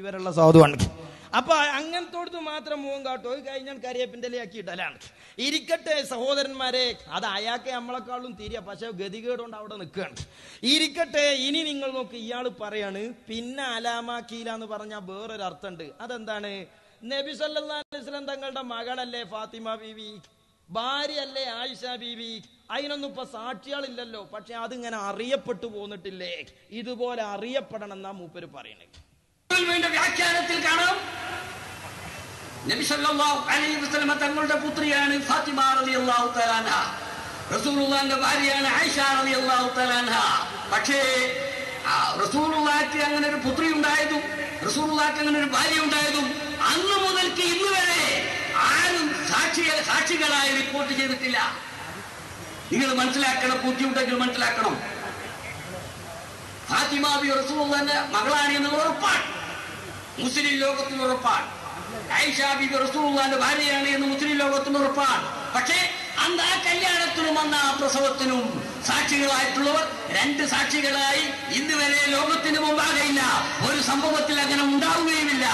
ഇവരുള്ള സാധുവാണ്. അപ്പൊ അങ്ങനത്തോടത്ത് മാത്രം മുഖം കാട്ടോ കഴിഞ്ഞാൽ കരിയേപ്പിന്റെ ഇലയാക്കി ഇടലാണ്. ഇരിക്കട്ടെ സഹോദരന്മാരെ, അത് അയാൾക്ക് നമ്മളെക്കാളും തിരിയ, പക്ഷെ ഗതികേടുകൊണ്ട് അവിടെ നിൽക്കുകയാണ്. ഇരിക്കട്ടെ, ഇനി നിങ്ങൾ നോക്ക്, ഇയാൾ പറയാണ് പിന്നെ അലാമാക്കീല എന്ന് പറഞ്ഞാൽ വേറൊരു അർത്ഥമുണ്ട്. അതെന്താണ്? നബി സല്ലല്ലാഹു അലൈഹി വസല്ലം തങ്ങളുടെ മകളല്ലേ ഫാത്തിമ ബീവി, ഭാര്യയല്ലേ ആയിഷ ബീവി, അതിനൊന്നും ഇപ്പൊ സാക്ഷികളില്ലല്ലോ, പക്ഷെ അതിങ്ങനെ അറിയപ്പെട്ടു പോന്നിട്ടില്ലേ, ഇതുപോലെ അറിയപ്പെടണം എന്നാ മൂപ്പര് പറയണേ. വ്യാഖ്യാനത്തിൽ കാണാം, നബി സല്ലല്ലാഹു അലൈഹി വസല്ലം തങ്ങളുടെ പുത്രിയാണ് ഫാത്തിമ റളിയല്ലാഹു തആല അൻഹ, റസൂലുള്ളാഹിന്റെ ഭാര്യയാണ് ആയിഷ റളിയല്ലാഹു തആല അൻഹ. പക്ഷേ റസൂലുള്ളാഹിക്ക് അങ്ങനെ ഒരു പുത്രി ഉണ്ടായതും റസൂലുള്ളാഹിക്ക് അങ്ങനെ ഒരു ഭാര്യ ഉണ്ടായതും അന്ന് മുതൽക്ക് ഇന്ന് വരെ ആരും സാക്ഷികളായി റിപ്പോർട്ട് ചെയ്തിട്ടില്ല. നിങ്ങൾ മനസ്സിലാക്കണം, ബുദ്ധിമുട്ടെങ്കിൽ മനസ്സിലാക്കണം. ഫാത്തിമ ബി റസൂലുള്ളാഹിന്റെ മകളാണ് എന്നത് ഉറപ്പാണ്, മുസ്ലിം ലോകത്തിന് ഉറപ്പാണ്. ആയിഷ ബി റസൂലുള്ളാഹിന്റെ ഭാര്യയാണ് എന്ന് മുസ്ലിം ലോകത്തിന് ഉറപ്പാണ്. പക്ഷേ അന്ന് ആ കല്യാണത്തിനും അന്ന് ആ പ്രസവത്തിനും സാക്ഷികളായിട്ടുള്ളവർ രണ്ട് സാക്ഷികളായി ഇന്ന് വരെ ലോകത്തിന് മുമ്പാകെയില്ല. ഒരു സംഭവത്തിൽ അങ്ങനെ ഉണ്ടാവുകയുമില്ല.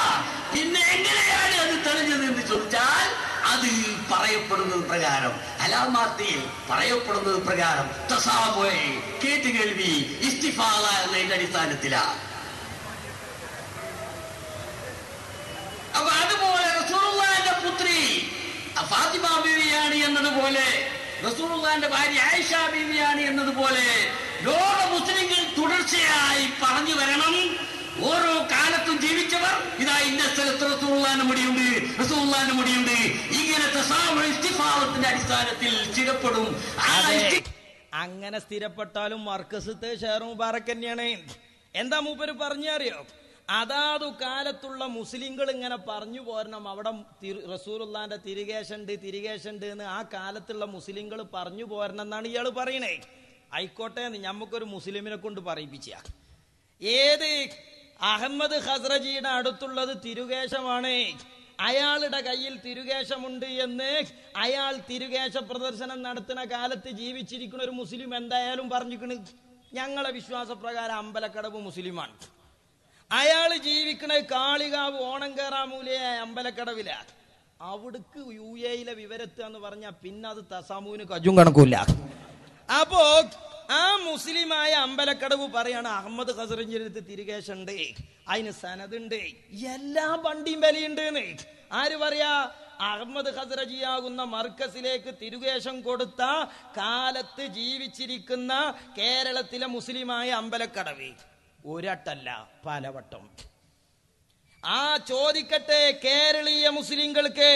പിന്നെ എങ്ങനെയാണ് അത് തെളിഞ്ഞത് എന്ന് ചോദിച്ചാൽ അത് പറയപ്പെടുന്നത് പ്രകാരം, അലാമാത്തിൽ പറയപ്പെടുന്നത് പ്രകാരം തസാബുഹ്, കേട്ടുകേൾവി, ഇസ്തിഫാദ എന്നതിന്റെ അടിസ്ഥാനത്തിലാണ്. അപ്പൊ അതുപോലെ റസൂലുള്ളാഹിന്റെ പുത്രി ഫാത്തിമ ബീവിയാണ് എന്നതുപോലെ റസൂലുള്ളാഹിന്റെ ഭാര്യ ആയിഷ ബീവിയാണ് എന്നതുപോലെ ലോക മുസ്ലിങ്ങൾ തുടർച്ചയായി പറഞ്ഞു വരണം. ഓരോ കാലത്തും ജീവിച്ചവർ ഇതാ ഇന്ന സ്ഥലത്ത് റസൂലുള്ളാഹിന്റെ മുടിയുണ്ട്, റസൂലുള്ളാഹിന്റെ മുടിയുണ്ട്, ഇങ്ങനത്തെ ഇസ്തിഫാദത്തിന്റെ അടിസ്ഥാനത്തിൽ സ്ഥിരപ്പെടും. അങ്ങനെ സ്ഥിരപ്പെട്ടാലും മർക്കസത്തെ ഷെയർ മുബാറക് തന്നെയാണ്. എന്താ മൂപ്പര് പറഞ്ഞറിയോ? അതാതു കാലത്തുള്ള മുസ്ലിങ്ങൾ ഇങ്ങനെ പറഞ്ഞു പോരണം, അവിടെ റസൂലുള്ളാഹിന്റെ തിരികേശുണ്ട് എന്ന് ആ കാലത്തുള്ള മുസ്ലിങ്ങൾ പറഞ്ഞു പോരണം എന്നാണ് ഇയാൾ പറയണേ. ആയിക്കോട്ടെ, ഞമ്മക്കൊരു മുസ്ലിമിനെ കൊണ്ട് പറയിപ്പിച്ച. ഏത് അഹമ്മദ് ഖസ്റജിയുടെ അടുത്തുള്ളത് തിരുകേശമാണ്, അയാളുടെ കയ്യിൽ തിരുകേശമുണ്ട് എന്ന് അയാൾ തിരുകേശ പ്രദർശനം നടത്തുന്ന കാലത്ത് ജീവിച്ചിരിക്കുന്ന ഒരു മുസ്ലിം എന്തായാലും പറഞ്ഞിരിക്കണ്. ഞങ്ങളെ വിശ്വാസപ്രകാരം അമ്പലക്കടവ് മുസ്ലിമാണ്. അയാൾ ജീവിക്കണത് കാളികാവ് ഓണംകേറാമൂലയായ അമ്പലക്കടവില. അവിടക്ക് UAE വിവരത്തുക എന്ന് പറഞ്ഞാൽ പിന്നെ അത് തസാമൂന് കജും കണക്കൂല. അപ്പോ ആ മുസ്ലിമായ അമ്പലക്കടവ് പറയാണ് അഹമ്മദ് ഖസ്റജിന്റെ തിരുകേശുണ്ട്, അതിന് സനതുണ്ട്, എല്ലാ വണ്ടിയും വിലയുണ്ട്. ആര് പറയാ? അഹമ്മദ് ഖസ്റജിയാകുന്ന മർക്കസിലേക്ക് തിരുകേശം കൊടുത്ത കാലത്ത് ജീവിച്ചിരിക്കുന്ന കേരളത്തിലെ മുസ്ലിമായ അമ്പലക്കടവ് ഒരട്ടല്ല പലവട്ടം. ആ ചോദിക്കട്ടെ, കേരളീയ മുസ്ലിങ്ങൾക്ക്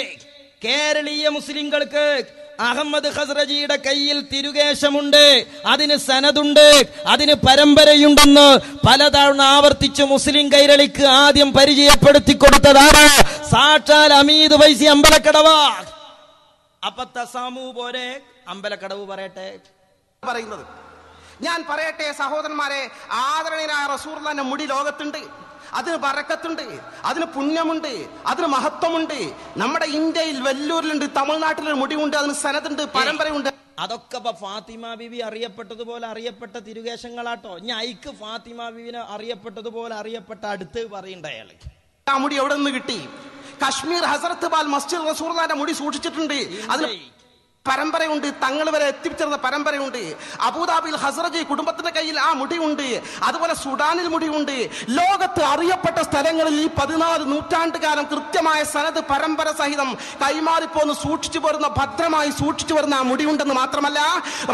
അഹമ്മദ് ഖസ്റജിയുടെ കയ്യിൽ തിരുകേശമുണ്ട്, അതിന് സനതുണ്ട്, അതിന് പരമ്പരയുണ്ടെന്ന് പലതവണ ആവർത്തിച്ച് മുസ്ലിം കൈരളിക്ക് ആദ്യം പരിചയപ്പെടുത്തി കൊടുത്തതാണ് സാക്ഷാൽ അമീദ് ഫൈസി അമ്പലക്കടവ. അപ്പൊ തസാമു പോലെ അമ്പലക്കടവ് പറയട്ടെ പറയുന്നത്. ഞാൻ പറയട്ടെ സഹോദരന്മാരെ, ആദരണീയനായ റസൂലുള്ളാഹിന്റെ മുടി ലോകത്തുണ്ട്, അതിന് ബറക്കത്തുണ്ട്, അതിന് പുണ്യമുണ്ട്, അതിന് മഹത്വമുണ്ട്. നമ്മുടെ ഇന്ത്യയിൽ വെല്ലൂരിലുണ്ട്, തമിഴ്നാട്ടിലൊരു മുടിയുണ്ട്, അതിന് സനതുണ്ട്, പരമ്പരയുണ്ട്. അതൊക്കെ ഇപ്പൊ ഫാത്തിമ ബീവി അറിയപ്പെട്ടതുപോലെ അറിയപ്പെട്ട തിരുകേശങ്ങളാട്ടോ. ഞാൻ ഐക്ക് ഫാത്തിമ ബീവിനെ അറിയപ്പെട്ടതുപോലെ അറിയപ്പെട്ട അടുത്ത് പറയണ്ട അയാള്. ആ മുടി എവിടെ നിന്ന് കിട്ടി? കശ്മീർ ഹസരത്ത് ബാൽ മസ്ജിദ് റസൂലുള്ളാഹിന്റെ മുടി സൂക്ഷിച്ചിട്ടുണ്ട്, അതിന് പരമ്പരയുണ്ട്, തങ്ങൾ വരെ എത്തിച്ചേർന്ന പരമ്പരയുണ്ട്. അബൂദാബിയിൽ ഹസ്റജി കുടുംബത്തിന്റെ കയ്യിൽ ആ മുടിയുണ്ട്, അതുപോലെ സുഡാനിൽ മുടിയുണ്ട്. ലോകത്ത് അറിയപ്പെട്ട സ്ഥലങ്ങളിൽ ഈ 14 നൂറ്റാണ്ടുകാലം കൃത്യമായ സനത് പരമ്പര സഹിതം കൈമാറിപ്പോന്ന് സൂക്ഷിച്ചു വരുന്ന, ഭദ്രമായി സൂക്ഷിച്ചു വരുന്ന ആ മുടിയുണ്ടെന്ന് മാത്രമല്ല,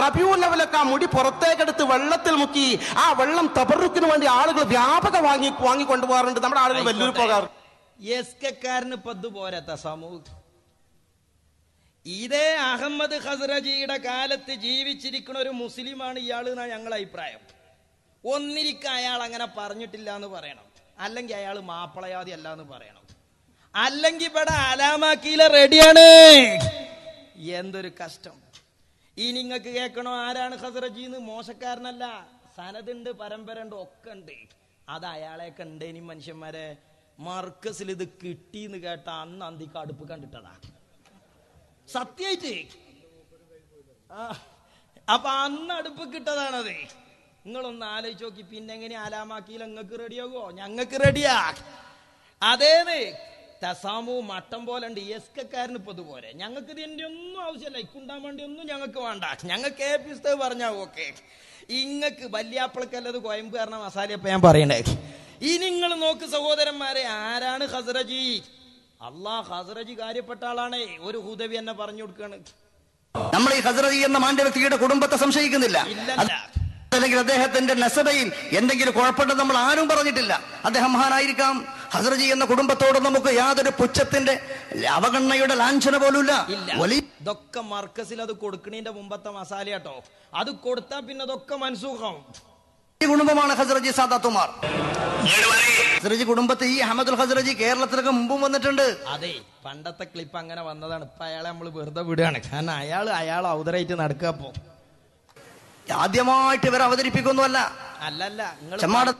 റബീഉൽ അവ്വലൊക്കെ ആ മുടി പുറത്തേക്കെടുത്ത് വെള്ളത്തിൽ മുക്കി ആ വെള്ളം തബറുക്കിന് വേണ്ടി ആളുകൾ വ്യാപക വാങ്ങിക്കൊണ്ടുപോകാറുണ്ട്. നമ്മുടെ ആളുകൾ വെല്ലൂർ പോകാറുണ്ട്. എസ്കക്കാരന് പത് പോരാത്ത സമൂഹം. ഇതേ അഹമ്മദ് ഖസ്റജിയുടെ കാലത്ത് ജീവിച്ചിരിക്കുന്ന ഒരു മുസ്ലിമാണ് ഇയാൾ എന്നാണ് ഞങ്ങളുടെ അഭിപ്രായം. ഒന്നിരിക്ക അയാൾ അങ്ങനെ പറഞ്ഞിട്ടില്ല എന്ന് പറയണം, അല്ലെങ്കിൽ അയാൾ മാപ്പിളയാതി അല്ല എന്ന് പറയണം, അല്ലെങ്കിൽ ഇവിടെ അലാമാക്കീല റെഡിയാണ്. എന്തൊരു കഷ്ടം. ഈ നിങ്ങൾക്ക് കേൾക്കണോ ആരാണ് ഖസ്റജിന്ന്? മോശക്കാരനല്ല, സനതുണ്ട്, പരമ്പര ഉണ്ട്, ഒക്കെ ഉണ്ട്. അത് അയാളെയൊക്കെ ഉണ്ടേനി മനുഷ്യന്മാരെ. മർക്കസിൽ ഇത് കിട്ടിന്ന് കേട്ട അന്ന് അന്തിക്ക് അടുപ്പ് കണ്ടിട്ടതാ സത്യായിട്ട്. അപ്പൊ അന്ന് അടുപ്പ് കിട്ടതാണത്. നിങ്ങളൊന്ന് ആലോചിച്ച് നോക്കി. പിന്നെ എങ്ങനെ അലാമാക്കിയില്ല? നിങ്ങൾക്ക് റെഡിയാകുമോ? ഞങ്ങൾക്ക് റെഡിയാ. അതേന്ന് തസാമു മട്ടം പോലെ ഉണ്ട്. എസ്കക്കാരന് ഇപ്പൊ ഇതുപോലെ. ഞങ്ങൾക്ക് ഇതിന്റെ ഒന്നും ആവശ്യമില്ല, ഇക്കുണ്ടാൻ വേണ്ടി ഒന്നും ഞങ്ങൾക്ക് വേണ്ട. ഞങ്ങൾക്ക് ഏപ്പിസ്തവ് പറഞ്ഞാൽ ഓക്കെ. ഇങ്ങക്ക് വല്യാപ്പിളക്കല്ലത് കോയമ്പ് കാരണ മസാലയപ്പ ഞാൻ പറയണ്ടേ. ഈ നിങ്ങൾ നോക്ക് സഹോദരന്മാരെ, ആരാണ് ഖസ്റജി? ഖസ്റജി കാര്യപ്പെട്ട ആളാണേ. ഒരു ഹുദവി എന്നെ പറഞ്ഞു കൊടുക്കാണ്. നമ്മൾ ഈ ഖസ്റജി എന്ന മാന്യ വ്യക്തിയുടെ കുടുംബത്തെ സംശയിക്കുന്നില്ല, അല്ലെങ്കിൽ അദ്ദേഹത്തിന്റെ നസബയിൽ എന്തെങ്കിലും കുഴപ്പമുണ്ടെന്ന് നമ്മൾ ആരും പറഞ്ഞിട്ടില്ല. അദ്ദേഹം മഹാനായിരിക്കാം. ഖസ്റജി എന്ന കുടുംബത്തോട് നമുക്ക് യാതൊരു പുച്ഛത്തിന്റെ അവഗണനയുടെ ലാഞ്ചന പോലുമില്ല. ഇതൊക്കെ മർക്കസിൽ അത് കൊടുക്കണതിന്റെ മുമ്പത്തെ മസാല കേട്ടോ. അത് കൊടുത്താ പിന്നെ അതൊക്കെ മനസ്സൂഖാവും. ഈ കുടുംബമാണ് ഖസ്റജി സാദാത്തുമാർ. ഖസ്റജി കുടുംബത്തെ ഈ അഹമ്മദുൽ ഖസ്റജി കേരളത്തിലൊക്കെ മുമ്പും വന്നിട്ടുണ്ട്. അതെ, പണ്ടത്തെ ക്ലിപ്പ് അങ്ങനെ വന്നതാണ്. ഇപ്പൊ അയാളെ നമ്മൾ വെറുതെ വിടുകയാണ്. കാരണം അയാൾ ഔദറായിട്ട് നടക്കപ്പോ ആദ്യമായിട്ട് ഇവർ അവതരിപ്പിക്കൊന്നുമല്ല. അല്ലല്ല, ചെമ്മാട്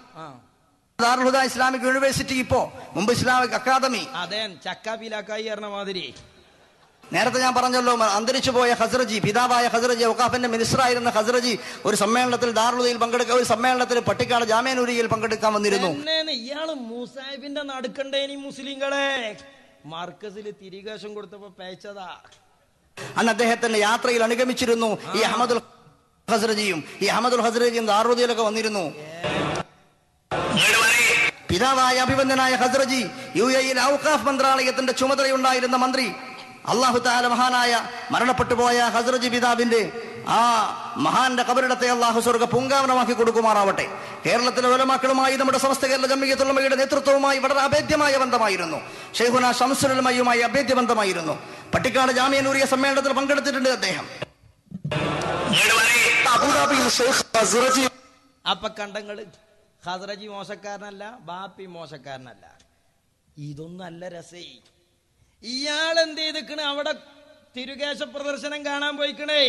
ദാറുൽ ഹുദ ഇസ്ലാമിക് യൂണിവേഴ്സിറ്റി, ഇപ്പോ മുമ്പ് ഇസ്ലാമിക് അക്കാദമി, അതെ ചക്കാപ്പിലാക്കായി പറഞ്ഞ മാതിരി. നേരത്തെ ഞാൻ പറഞ്ഞല്ലോ, അന്തരിച്ചു പോയ ഖസ്റജി, പിതാവായ ഖസ്റജി, വഖാഫിന്റെ മിനിസ്റ്റർ ആയിരുന്ന ഖസ്റജി ഒരു സമ്മേളനത്തിൽ ദാറുൽ പങ്കെടുക്കാൻ, ഒരു സമ്മേളനത്തിൽ പട്ടിക്കാട് ജാമിഅ നൂരിയയിൽ പങ്കെടുക്കാൻ വന്നിരുന്നു. ഇയാള് മൂസാഹിബിന്റെ നടക്കണ്ടേനി മുസ്ലിങ്ങളെ മർക്കസിൽ തിരികേശം കൊടുത്തപ്പോ പേച്ചതാ. അന്ന് അദ്ദേഹത്തിന്റെ യാത്രയിൽ അനുഗമിച്ചിരുന്നു ഈ അഹമ്മദുൽ ഖസ്റജിയും. ഈ അഹമ്മദുൽ ഖസ്റജിയും ദാറുദിയിലൊക്കെ വന്നിരുന്നു. പിതാവായ അഭിവന്ദനായ ഖസ്റജി UAE ഔഖാഫ് മന്ത്രാലയത്തിന്റെ ചുമതലയുണ്ടായിരുന്ന മന്ത്രി, അല്ലാഹു തആല മഹാനായ മരണപ്പെട്ടു പോയ ഖസ്റജി പിതാവിന്റെ ആ മഹാന്റെ ഖബറിടത്തെ അല്ലാഹു സ്വർഗ്ഗ പൂങ്കാവനമാക്കി കൊടുക്കുമാറാവട്ടെ. കേരളത്തിലെ ഉലമാക്കളുമായി നമ്മുടെ സമസ്ത കേരള ജംഇയ്യത്തുൽ ഉലമയുടെ നേതൃത്വവുമായി വളരെ അഭേദ്യമായ ബന്ധമായിരുന്നു. ശൈഖുന ശംസുൽ ഉലമയുമായി അഭേദ്യ ബന്ധമായിരുന്നു. പട്ടിക്കാട് ജാമിഅ നൂരിയ സമ്മേളനത്തിൽ പങ്കെടുത്തിട്ടുണ്ട് അദ്ദേഹം. അപ്പൊ കണ്ടങ്ങള്, ഖസ്റജി മോശക്കാരനല്ല, ബാപ്പി മോശക്കാരനല്ല. ഇതൊന്നും അല്ല രസേ. ഇയാളെന്ത് ചെയ്തിക്കണ്? അവിടെ തിരുകേശ പ്രദർശനം കാണാൻ പോയിക്കണേ.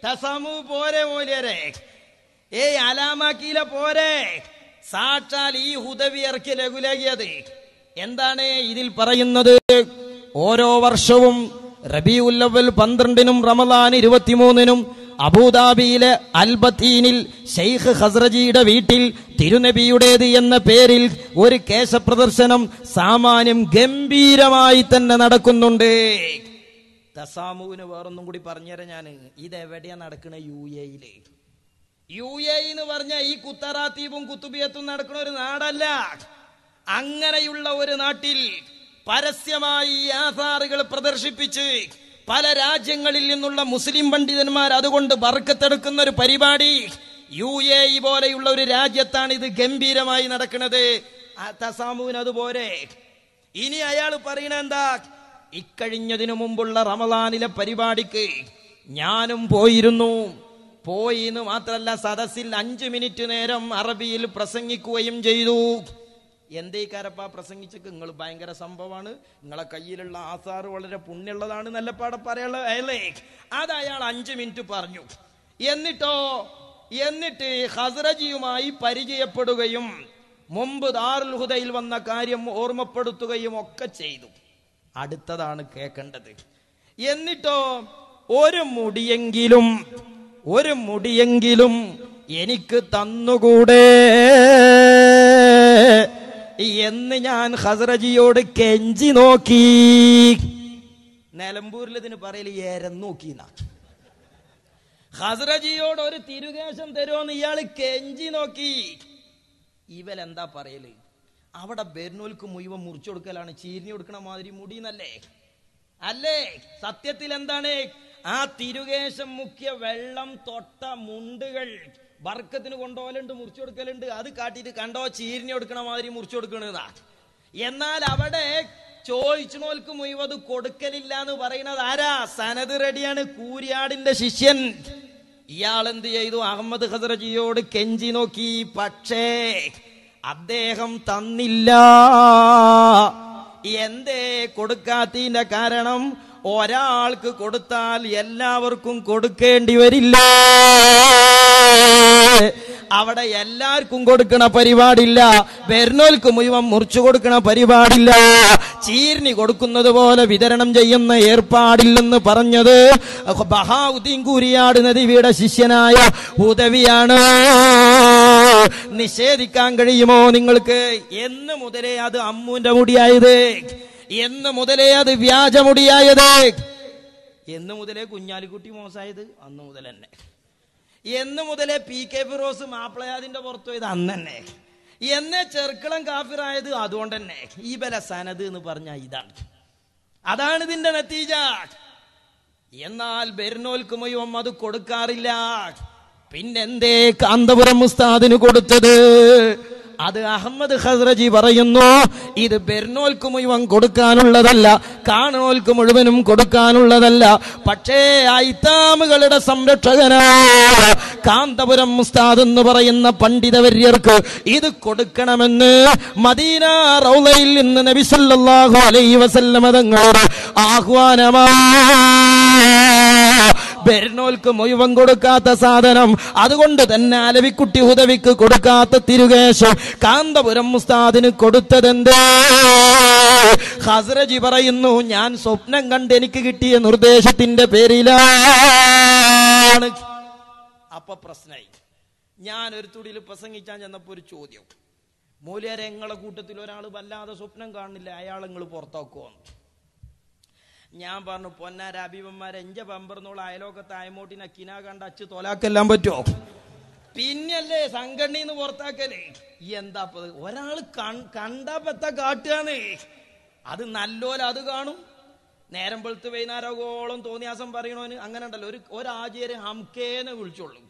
തസാമു പോരെ മോലിയരെ, അലാമാക്കീല പോരെ. സാക്ഷാൽ ഈ ഹുദവി ഇറക്കി ലഘുലേകിയത് എന്താണ് ഇതിൽ പറയുന്നത്? ഓരോ വർഷവും റബീഉൽ അവ്വൽ 12-നും റമളാൻ 23-നും അബൂദാബിയിലെ അൽബത്തീനിൽ ഷെയ്ഖ് ഖസ്റജിയുടെ വീട്ടിൽ തിരുനബിയുടേത് എന്ന പേരിൽ ഒരു കേശപ്രദർശനം സാമാന്യം ഗംഭീരമായി തന്നെ നടക്കുന്നുണ്ട്. തസാമുവിന് വേറൊന്നും കൂടി പറഞ്ഞുതരാം ഞാന്. ഇതെവിടെയാ നടക്കണ? UAE. UAE എന്ന് പറഞ്ഞ ഈ കുത്തറാത്തീബും കുത്തുബിയത്തും നടക്കുന്ന ഒരു നാടല്ല. അങ്ങനെയുള്ള ഒരു നാട്ടിൽ പരസ്യമായി ആധാറുകൾ പ്രദർശിപ്പിച്ച് പല രാജ്യങ്ങളിൽ നിന്നുള്ള മുസ്ലിം പണ്ഡിതന്മാർ അതുകൊണ്ട് ബർക്കത്തെടുക്കുന്ന ഒരു പരിപാടി UAE പോലെയുള്ള ഒരു രാജ്യത്താണ് ഇത് ഗംഭീരമായി നടക്കുന്നത്. തസാമുവിന് അതുപോലെ. ഇനി അയാൾ പറയണ എന്താ? ഇക്കഴിഞ്ഞതിനു മുമ്പുള്ള റമളാനിലെ പരിപാടിക്ക് ഞാനും പോയിരുന്നു. പോയി എന്ന് മാത്രല്ല, സദസ്സിൽ 5 മിനിറ്റ് നേരം അറബിയിൽ പ്രസംഗിക്കുകയും ചെയ്തു. എന്തേക്കാരപ്പാ പ്രസംഗിച്ചൊക്കെ? നിങ്ങൾ ഭയങ്കര സംഭവമാണ്, നിങ്ങളെ കയ്യിലുള്ള ആസാറ് വളരെ പുണ്യമുള്ളതാണ് നല്ല പാടെ പറയാനുള്ള. അത് അയാൾ 5 മിനിറ്റ് പറഞ്ഞു. എന്നിട്ട് ഖസ്റജിയുമായി പരിചയപ്പെടുകയും മുമ്പ് ദാറുൽ ഹുദയിൽ വന്ന കാര്യം ഓർമ്മപ്പെടുത്തുകയും ഒക്കെ ചെയ്തു. അടുത്തതാണ് കേൾക്കേണ്ടത്. എന്നിട്ടോ ഒരു മുടിയെങ്കിലും എനിക്ക് തന്നുകൂടെ എന്ന് ഞാൻ ഖസ്റജിയോട് കെഞ്ചി നോക്കി. നിലമ്പൂരിൽ ഇതിന് പറയല് ഏരന്ന് നോക്കിന്നാ. ഖസ്റജിയോട് ഒരു തിരുകേശം തരുമോന്ന് ഇയാള് കെഞ്ചി നോക്കി. ഇവലെന്താ പറയല്? അവിടെ ബെർനോൽക്ക് മുഴുവൻ മുറിച്ചു കൊടുക്കലാണ്. ചീരിഞ്ഞു കൊടുക്കണ മാതിരി മുടി എന്നല്ലേ? അല്ലേ? സത്യത്തിൽ എന്താണ്? ആ തിരുകേശം മുഖ്യ വെള്ളം തൊട്ട മുണ്ടുകൾ ബർക്കത്തിന് കൊണ്ടുപോകലുണ്ട്, മുറിച്ചു കൊടുക്കലുണ്ട്. അത് കാട്ടിട്ട് കണ്ടോ ചീരിഞ്ഞു കൊടുക്കണ മാതിരി മുറിച്ചു കൊടുക്കണതാ. എന്നാൽ അവിടെ ചോദിച്ചോൽക്ക് മുഴുവത് കൊടുക്കലില്ല എന്ന് പറയുന്നത് ആരാ? സനത് റെഡിയാണ്, കൂരിയാടിന്റെ ശിഷ്യൻ. ഇയാൾ എന്ത് ചെയ്തു? അഹമ്മദ് ഖസ്റജിയോട് കെഞ്ചി നോക്കി. പക്ഷേ അദ്ദേഹം തന്നില്ല. എന്തേ കൊടുക്കാത്തതിന്റെ കാരണം? ഒരാൾക്ക് കൊടുത്താൽ എല്ലാവർക്കും കൊടുക്കേണ്ടി വരില്ല. അവിടെ എല്ലാവർക്കും കൊടുക്കണ പരിപാടില്ല. വരുന്നോൽക്ക് മുഴുവൻ മുറിച്ചു കൊടുക്കണ പരിപാടില്ല. ചീർണി കൊടുക്കുന്നത് പോലെ വിതരണം ചെയ്യുന്ന ഏർപ്പാടില്ലെന്ന് പറഞ്ഞത് ബഹാഉദ്ദീൻ കൂരിയാട് നദിയുടെ ശിഷ്യനായ ഹുദവിയാണ്. നിഷേധിക്കാൻ കഴിയുമോ നിങ്ങൾക്ക്? എന്ന് മുതലേ അത് അമ്മുവിന്റെ മുടിയായത്? എന്ന് മുതലേ അത് വ്യാജമുടിയായത്? എന്ന് മുതലേ കുഞ്ഞാലിക്കുട്ടി മോശമായത്? അന്ന് മുതൽ തന്നെ. എന്ന് മുതലേ PK ഫിറോസ് മാപ്പിളയാദിന്റെ പുറത്തു പോയത് അന്ന് തന്നെ. എന്നെ ചെറുക്കളം കാഫിറായത് അതുകൊണ്ട് തന്നെ. ഈ ബല സനത് എന്ന് പറഞ്ഞ ഇതാണ്. അതാണ് ഇതിന്റെ നത്തീജ. എന്നാൽ ബെർനോൽക്ക് മുഴുവൻ അത് കൊടുക്കാറില്ല. പിന്നെന്തേ കാന്തപുരം ഉസ്താദിന് കൊടുത്തത്? അത് അഹമ്മദ് ഖസ്റജി പറയുന്നു, ഇത് ബെർനോൽക്ക് മുഴുവൻ കൊടുക്കാനുള്ളതല്ല, കാണോൽക്ക് മുഴുവനും കൊടുക്കാനുള്ളതല്ല. പക്ഷേ ഐത്താമുകളുടെ സംരക്ഷകനായ കാന്തപുരം ഉസ്താദ് എന്ന് പറയുന്ന പണ്ഡിതവര്യർക്ക് ഇത് കൊടുക്കണമെന്ന് മദീന റൗളയിൽ നിന്ന് നബി സല്ലല്ലാഹു അലൈഹി വസല്ലമ തങ്ങളുടെ ആഹ്വാനമാണ്. ബെർനോൽക്ക് മുഴുവൻ കൊടുക്കാത്ത സാധനം, അതുകൊണ്ട് തന്നെ അലവിക്കുട്ടി ഹുദവിക്ക് കൊടുക്കാത്ത തിരുകേശം കാന്തപുരം ഉസ്താദിന് കൊടുത്തതെന്തേ? ഖസ്റജി പറയുന്നു, ഞാൻ സ്വപ്നം കണ്ട് എനിക്ക് കിട്ടിയ നിർദ്ദേശത്തിന്റെ പേരിലാണ്. അപ്പൊ പ്രശ്നമായി. ഞാൻ ഒരു തുടിയിൽ പ്രസംഗിച്ചാൻ ചെന്നപ്പോ ഒരു ചോദ്യം, മൂല്യരെ നിങ്ങളെ കൂട്ടത്തിൽ ഒരാൾ വല്ലാതെ സ്വപ്നം കാണുന്നില്ല, അയാൾ നിങ്ങൾ പുറത്താക്കുമോ? ഞാൻ പറഞ്ഞു, പൊന്നാര അബീബന്മാരെ എഞ്ച പമ്പർന്നുള്ള അയലോക്കത്തെ അയമോട്ടിനെ കിനാ കണ്ട അച്ച് തോലാക്കെല്ലാം പറ്റുമോ? പിന്നല്ലേ സംഘടനന്ന് പുറത്താക്കലേ? എന്താ ഒരാള് കണ്ടാ പത്ത കാട്ടുകയാണ്. അത് നല്ലോല അത് കാണും. നേരം വെളുത്ത് വൈകുന്നേരമോളം തോന്നിയാസം പറയണോന് അങ്ങനെ ഉണ്ടല്ലോ. ഒരാചാര്യ ഹംകേനെ വിളിച്ചോളൂ.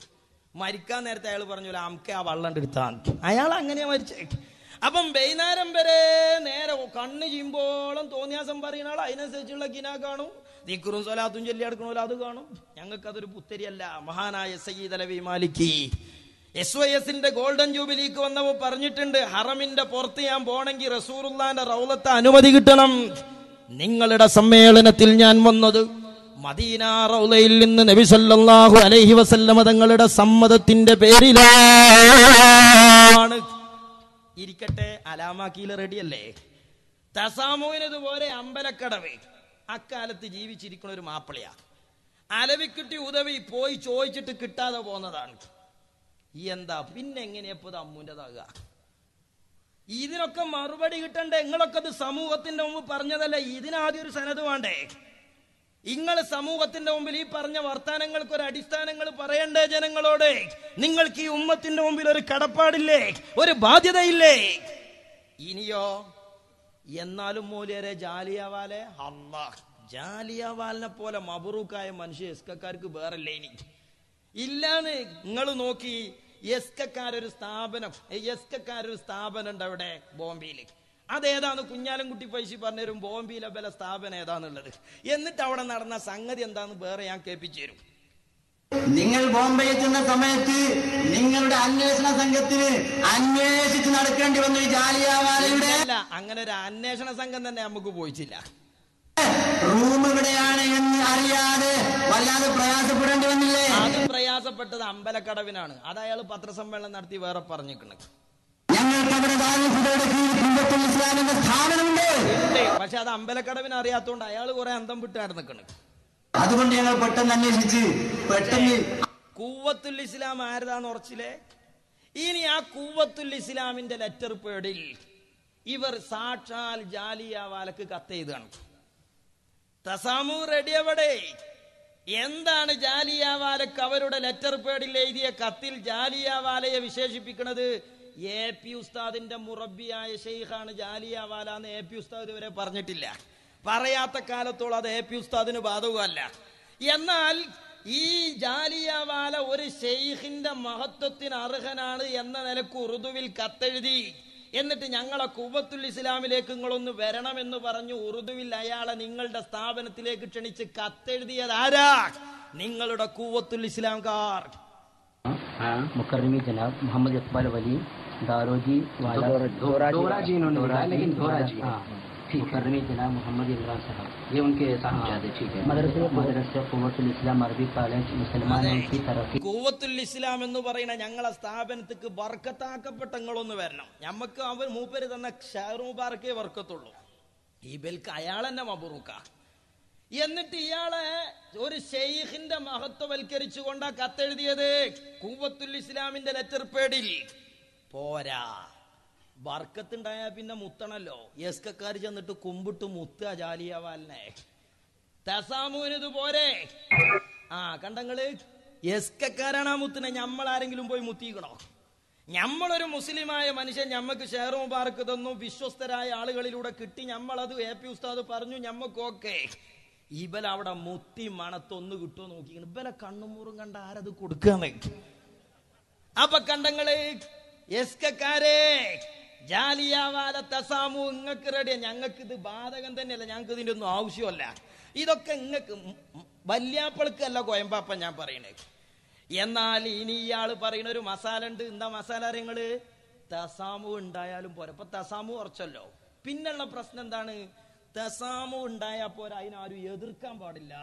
മരിക്കാൻ നേരത്തെ അയാൾ പറഞ്ഞു, ഹംകെ ആ വള്ളം എടുത്താൽ അയാൾ അങ്ങനെയാ മരിച്ചേ. അപ്പം വൈകുന്നേരം വരെ നേരെ കണ്ണ് ചെയ്യുമ്പോളം തോന്നിയാസം പറയുന്ന ആൾ അതിനനുസരിച്ചുള്ള കിനാ കാണും. ദിക്റും സ്വലാത്തും ചൊല്ലി എടുക്കണമല്ലോ, അത് കാണും. ഞങ്ങൾക്കതൊരു പുത്തരിയല്ല. മഹാനായ സയ്യിദ് അലവി മാലിക്കി SYSന്റെ ഗോൾഡൻ ജൂബിലിക്ക് വന്നപ്പോൾ പറഞ്ഞിട്ടുണ്ട്, ഹറമിന്റെ പുറത്ത് ഞാൻ പോണെങ്കിൽ റസൂലുള്ളാന്റെ റൗളത്തെ അനുമതി കിട്ടണം. നിങ്ങളുടെ സമ്മേളനത്തിൽ ഞാൻ വന്നത് മദീന റൗളയിൽ നിന്ന് നബി സല്ലല്ലാഹു അലൈഹി വസല്ലമ തങ്ങളുടെ സമ്മതത്തിന്റെ പേരിലാണ്. ഇരിക്കട്ടെ, അലാമാക്കീൽ റെഡിയല്ലേ? തസാമുവിനതുപോലെ അമ്പലക്കടവ് അക്കാലത്ത് ജീവിച്ചിരിക്കുന്ന ഒരു മാപ്പിളയാ. അലവിക്കുട്ടി ഉദവി പോയി ചോദിച്ചിട്ട് കിട്ടാതെ പോന്നതാണ്. എന്താ പിന്നെ എങ്ങനെയപ്പോ അമ്മൂൻ്റെതാകുക? ഇതിനൊക്കെ മറുപടി കിട്ടണ്ടേ? നിങ്ങളൊക്കെ അത് സമൂഹത്തിന്റെ മുമ്പ് പറഞ്ഞതല്ലേ? ഇതിനാദ്യം ഒരു സനത് വേണ്ടേ? നിങ്ങൾ സമൂഹത്തിന്റെ മുമ്പിൽ ഈ പറഞ്ഞ വർത്താനങ്ങൾക്ക് ഒരു അടിസ്ഥാനങ്ങൾ പറയണ്ടേ ജനങ്ങളോട്? നിങ്ങൾക്ക് ഈ ഉമ്മത്തിന്റെ മുമ്പിൽ ഒരു കടപ്പാടില്ലേ, ഒരു ബാധ്യതയില്ലേ? ഇനിയോ എന്നാലും മൂല്യരെ ജാലിയവാലെ അല്ലാഹ്, ജാലിയവാലിനെ പോലെ മബറൂക്കായ മനുഷ്യ എസ്കക്കാർക്ക് വേറല്ലേ ഇനി ഇല്ലാന്ന്? നിങ്ങൾ നോക്കി, എസ്കക്കാരൊരു സ്ഥാപനം ഉണ്ട് അവിടെ ബോംബെയിൽ. അതേതാണ് കുഞ്ഞാലൻകുട്ടി പൈസ പറഞ്ഞുതരും ബോംബെയിലെ ബല സ്ഥാപനം ഏതാന്നുള്ളത്. എന്നിട്ട് അവിടെ നടന്ന സംഗതി എന്താന്ന് വേറെ ഞാൻ കേൾപ്പിച്ചു തരും. നിങ്ങൾ ബോംബെയിൽ ചെന്ന സമയത്ത് നിങ്ങളുടെ അന്വേഷണ സംഘത്തിന് അന്വേഷിച്ച് നടക്കേണ്ടി വന്നു. ഈ ജാലിയൻവാലയുടെ അല്ല, അങ്ങനെ ഒരു അന്വേഷണ സംഘം തന്നെ നമുക്ക് പോയിച്ചില്ല. റൂം എവിടെയാണ് എന്ന് അറിയാതെ വല്ലാതെ പ്രയാസപ്പെടേണ്ടി വന്നില്ലേ? അത് പ്രയാസപ്പെട്ടത് അമ്പലക്കടവിനാണ്. അത് അയാൾ പത്രസമ്മേളനം നടത്തി വേറെ പറഞ്ഞിരിക്കുന്നത്. ഞങ്ങൾക്ക് അവിടെ ഇസ്ലാമിന്റെ സ്ഥാപനമുണ്ട്. പക്ഷെ അത് അമ്പലക്കടവിന് അറിയാത്തോണ്ട് അയാൾ കുറെ അന്തം വിട്ടാണ് നിൽക്കുന്നത്. അതുകൊണ്ട് ഞങ്ങൾ പെട്ടെന്ന് അന്വേഷിച്ച് പെട്ടെന്ന് കൂവത്തുൽ ഇസ്ലാം ആരതാന്ന് ഉറച്ചില്ലേ? ഇനി ആ കൂവത്തുൽ ഇസ്ലാമിന്റെ ലെറ്റർ പേഡിൽ ഇവർ സാക്ഷാൽ ജാലിയവാലക്ക് കത്തെഴുതാണ്. തസാമു റെഡി എവിടെ? എന്താണ് ജാലിയവാലക്ക് അവരുടെ ലെറ്റർ പേഡിൽ എഴുതിയ കത്തിൽ ജാലിയവാലയെ വിശേഷിപ്പിക്കുന്നത്? AP ഉസ്താദിന്റെ മുറബിയായ ഷെയ്ഖാണ് ജാലിയവാല എന്ന് AP ഉസ്താദ് വരെ പറഞ്ഞിട്ടില്ല. പറയാത്ത കാലത്തോളം അത് AP ഉസ്താദിന് ബാധകമല്ല. എന്നാൽ ഈ ജാലിയവാല ഒരു ഷെയ്ഖിന്റെ മഹത്വത്തിന് അർഹനാണ് എന്ന നിലക്ക് ഉറുദുവിൽ കത്തെഴുതി. എന്നിട്ട് ഞങ്ങളെ കൂവത്തുൽ ഇസ്ലാമിലേക്ക് നിങ്ങളൊന്ന് വരണമെന്ന് പറഞ്ഞു ഉറുദുവിൽ അയാളെ നിങ്ങളുടെ സ്ഥാപനത്തിലേക്ക് ക്ഷണിച്ച് കത്തെഴുതിയത് ആരാ? നിങ്ങളുടെ കൂവത്തുൽ ഇസ്ലാംകാർ. मुकर्रमी जनाब मोहम्मद इकबाल वली दारोजी वाला दोराजी मुकर्रमी जनाब मोहम्मद इमरान साहब, ये उनके साहब। ठीक है। मदरसा क़ुव्वतुल इस्लाम अरबी कॉलेज मुसलमानों की तरक्की. കൂവത്തുൽ ഇസ്ലാം എന്ന് പറയുന്ന ഞങ്ങളെ സ്ഥാപനത്തിക്ക് ബർക്കത്താക്കപ്പെട്ട നിങ്ങളൊന്ന് വരണം. നമുക്ക് അവർ മൂപ്പര് തന്ന ഷാർ മുബാറക്കേ ബർക്കത്തുള്ളൂ. ഈ ബൽക്ക് അയാൾ തന്നെ മബറൂക്ക. എന്നിട്ട് ഇയാളെ ഒരു ഷെയ്ഖിന്റെ മഹത്വവൽക്കരിച്ചുകൊണ്ടാ കത്തെഴുതിയത് കൂവത്തുൽ ഇസ്ലാമിന്റെ ലെറ്റർ പേഡിൽ. പോരാ, ബർക്കത്തുണ്ടായാ പിന്നെ മുത്തണല്ലോ. എസ്കക്കാർ ചെന്നിട്ട് കുമ്പിട്ട് മുത്തുക ജാലിയവാലിനെ. തസാമുവിനിത് പോരെ. കണ്ടങ്ങള് എസ്കക്കാരാണ് ആ മുത്തിനെ. ഞമ്മളാരെങ്കിലും പോയി മുത്തിക്കണോ? ഞമ്മളൊരു മുസ്ലിമായ മനുഷ്യൻ ഞമ്മക്ക് ഷെയർ മുബാറക്ക് തന്നു, വിശ്വസ്തരായ ആളുകളിലൂടെ കിട്ടി, ഞമ്മളത് AP ഉസ്താദ് പറഞ്ഞു, ഞമ്മക്ക് ഓക്കെ. ഇവലവിടെ മുത്തി മണത്തൊന്ന് കിട്ടുമോ നോക്കിക്കണം. ഇവലെ കണ്ണുമൂറും കണ്ട ആരത് കൊടുക്കാന്ന്. അപ്പൊ കണ്ടങ്ങള് എസ്കക്കാരെ, ജാലിയവാല തസാമു ഇങ്ങക്ക് റെഡിയാ. ഞങ്ങൾക്ക് ഇത് ബാധകം തന്നെയല്ല, ഞങ്ങൾക്ക് ഇതിന്റെ ഒന്നും ആവശ്യമല്ല. ഇതൊക്കെ ഇങ്ങക്ക് വല്യാപ്പൾക്കല്ല കോയമ്പാപ്പ ഞാൻ പറയണേ. എന്നാൽ ഇനി ഇയാള് പറയുന്ന ഒരു മസാല ഉണ്ട്. എന്താ മസാല അറിയങ്ങള്? തസാമു ഉണ്ടായാലും പോരാ. ഇപ്പൊ തസാമു കുറച്ചല്ലോ. പിന്നുള്ള പ്രശ്നം എന്താണ്? തസാമു ഉണ്ടായാ പോരാ, അതിനാരും എതിർക്കാൻ പാടില്ല.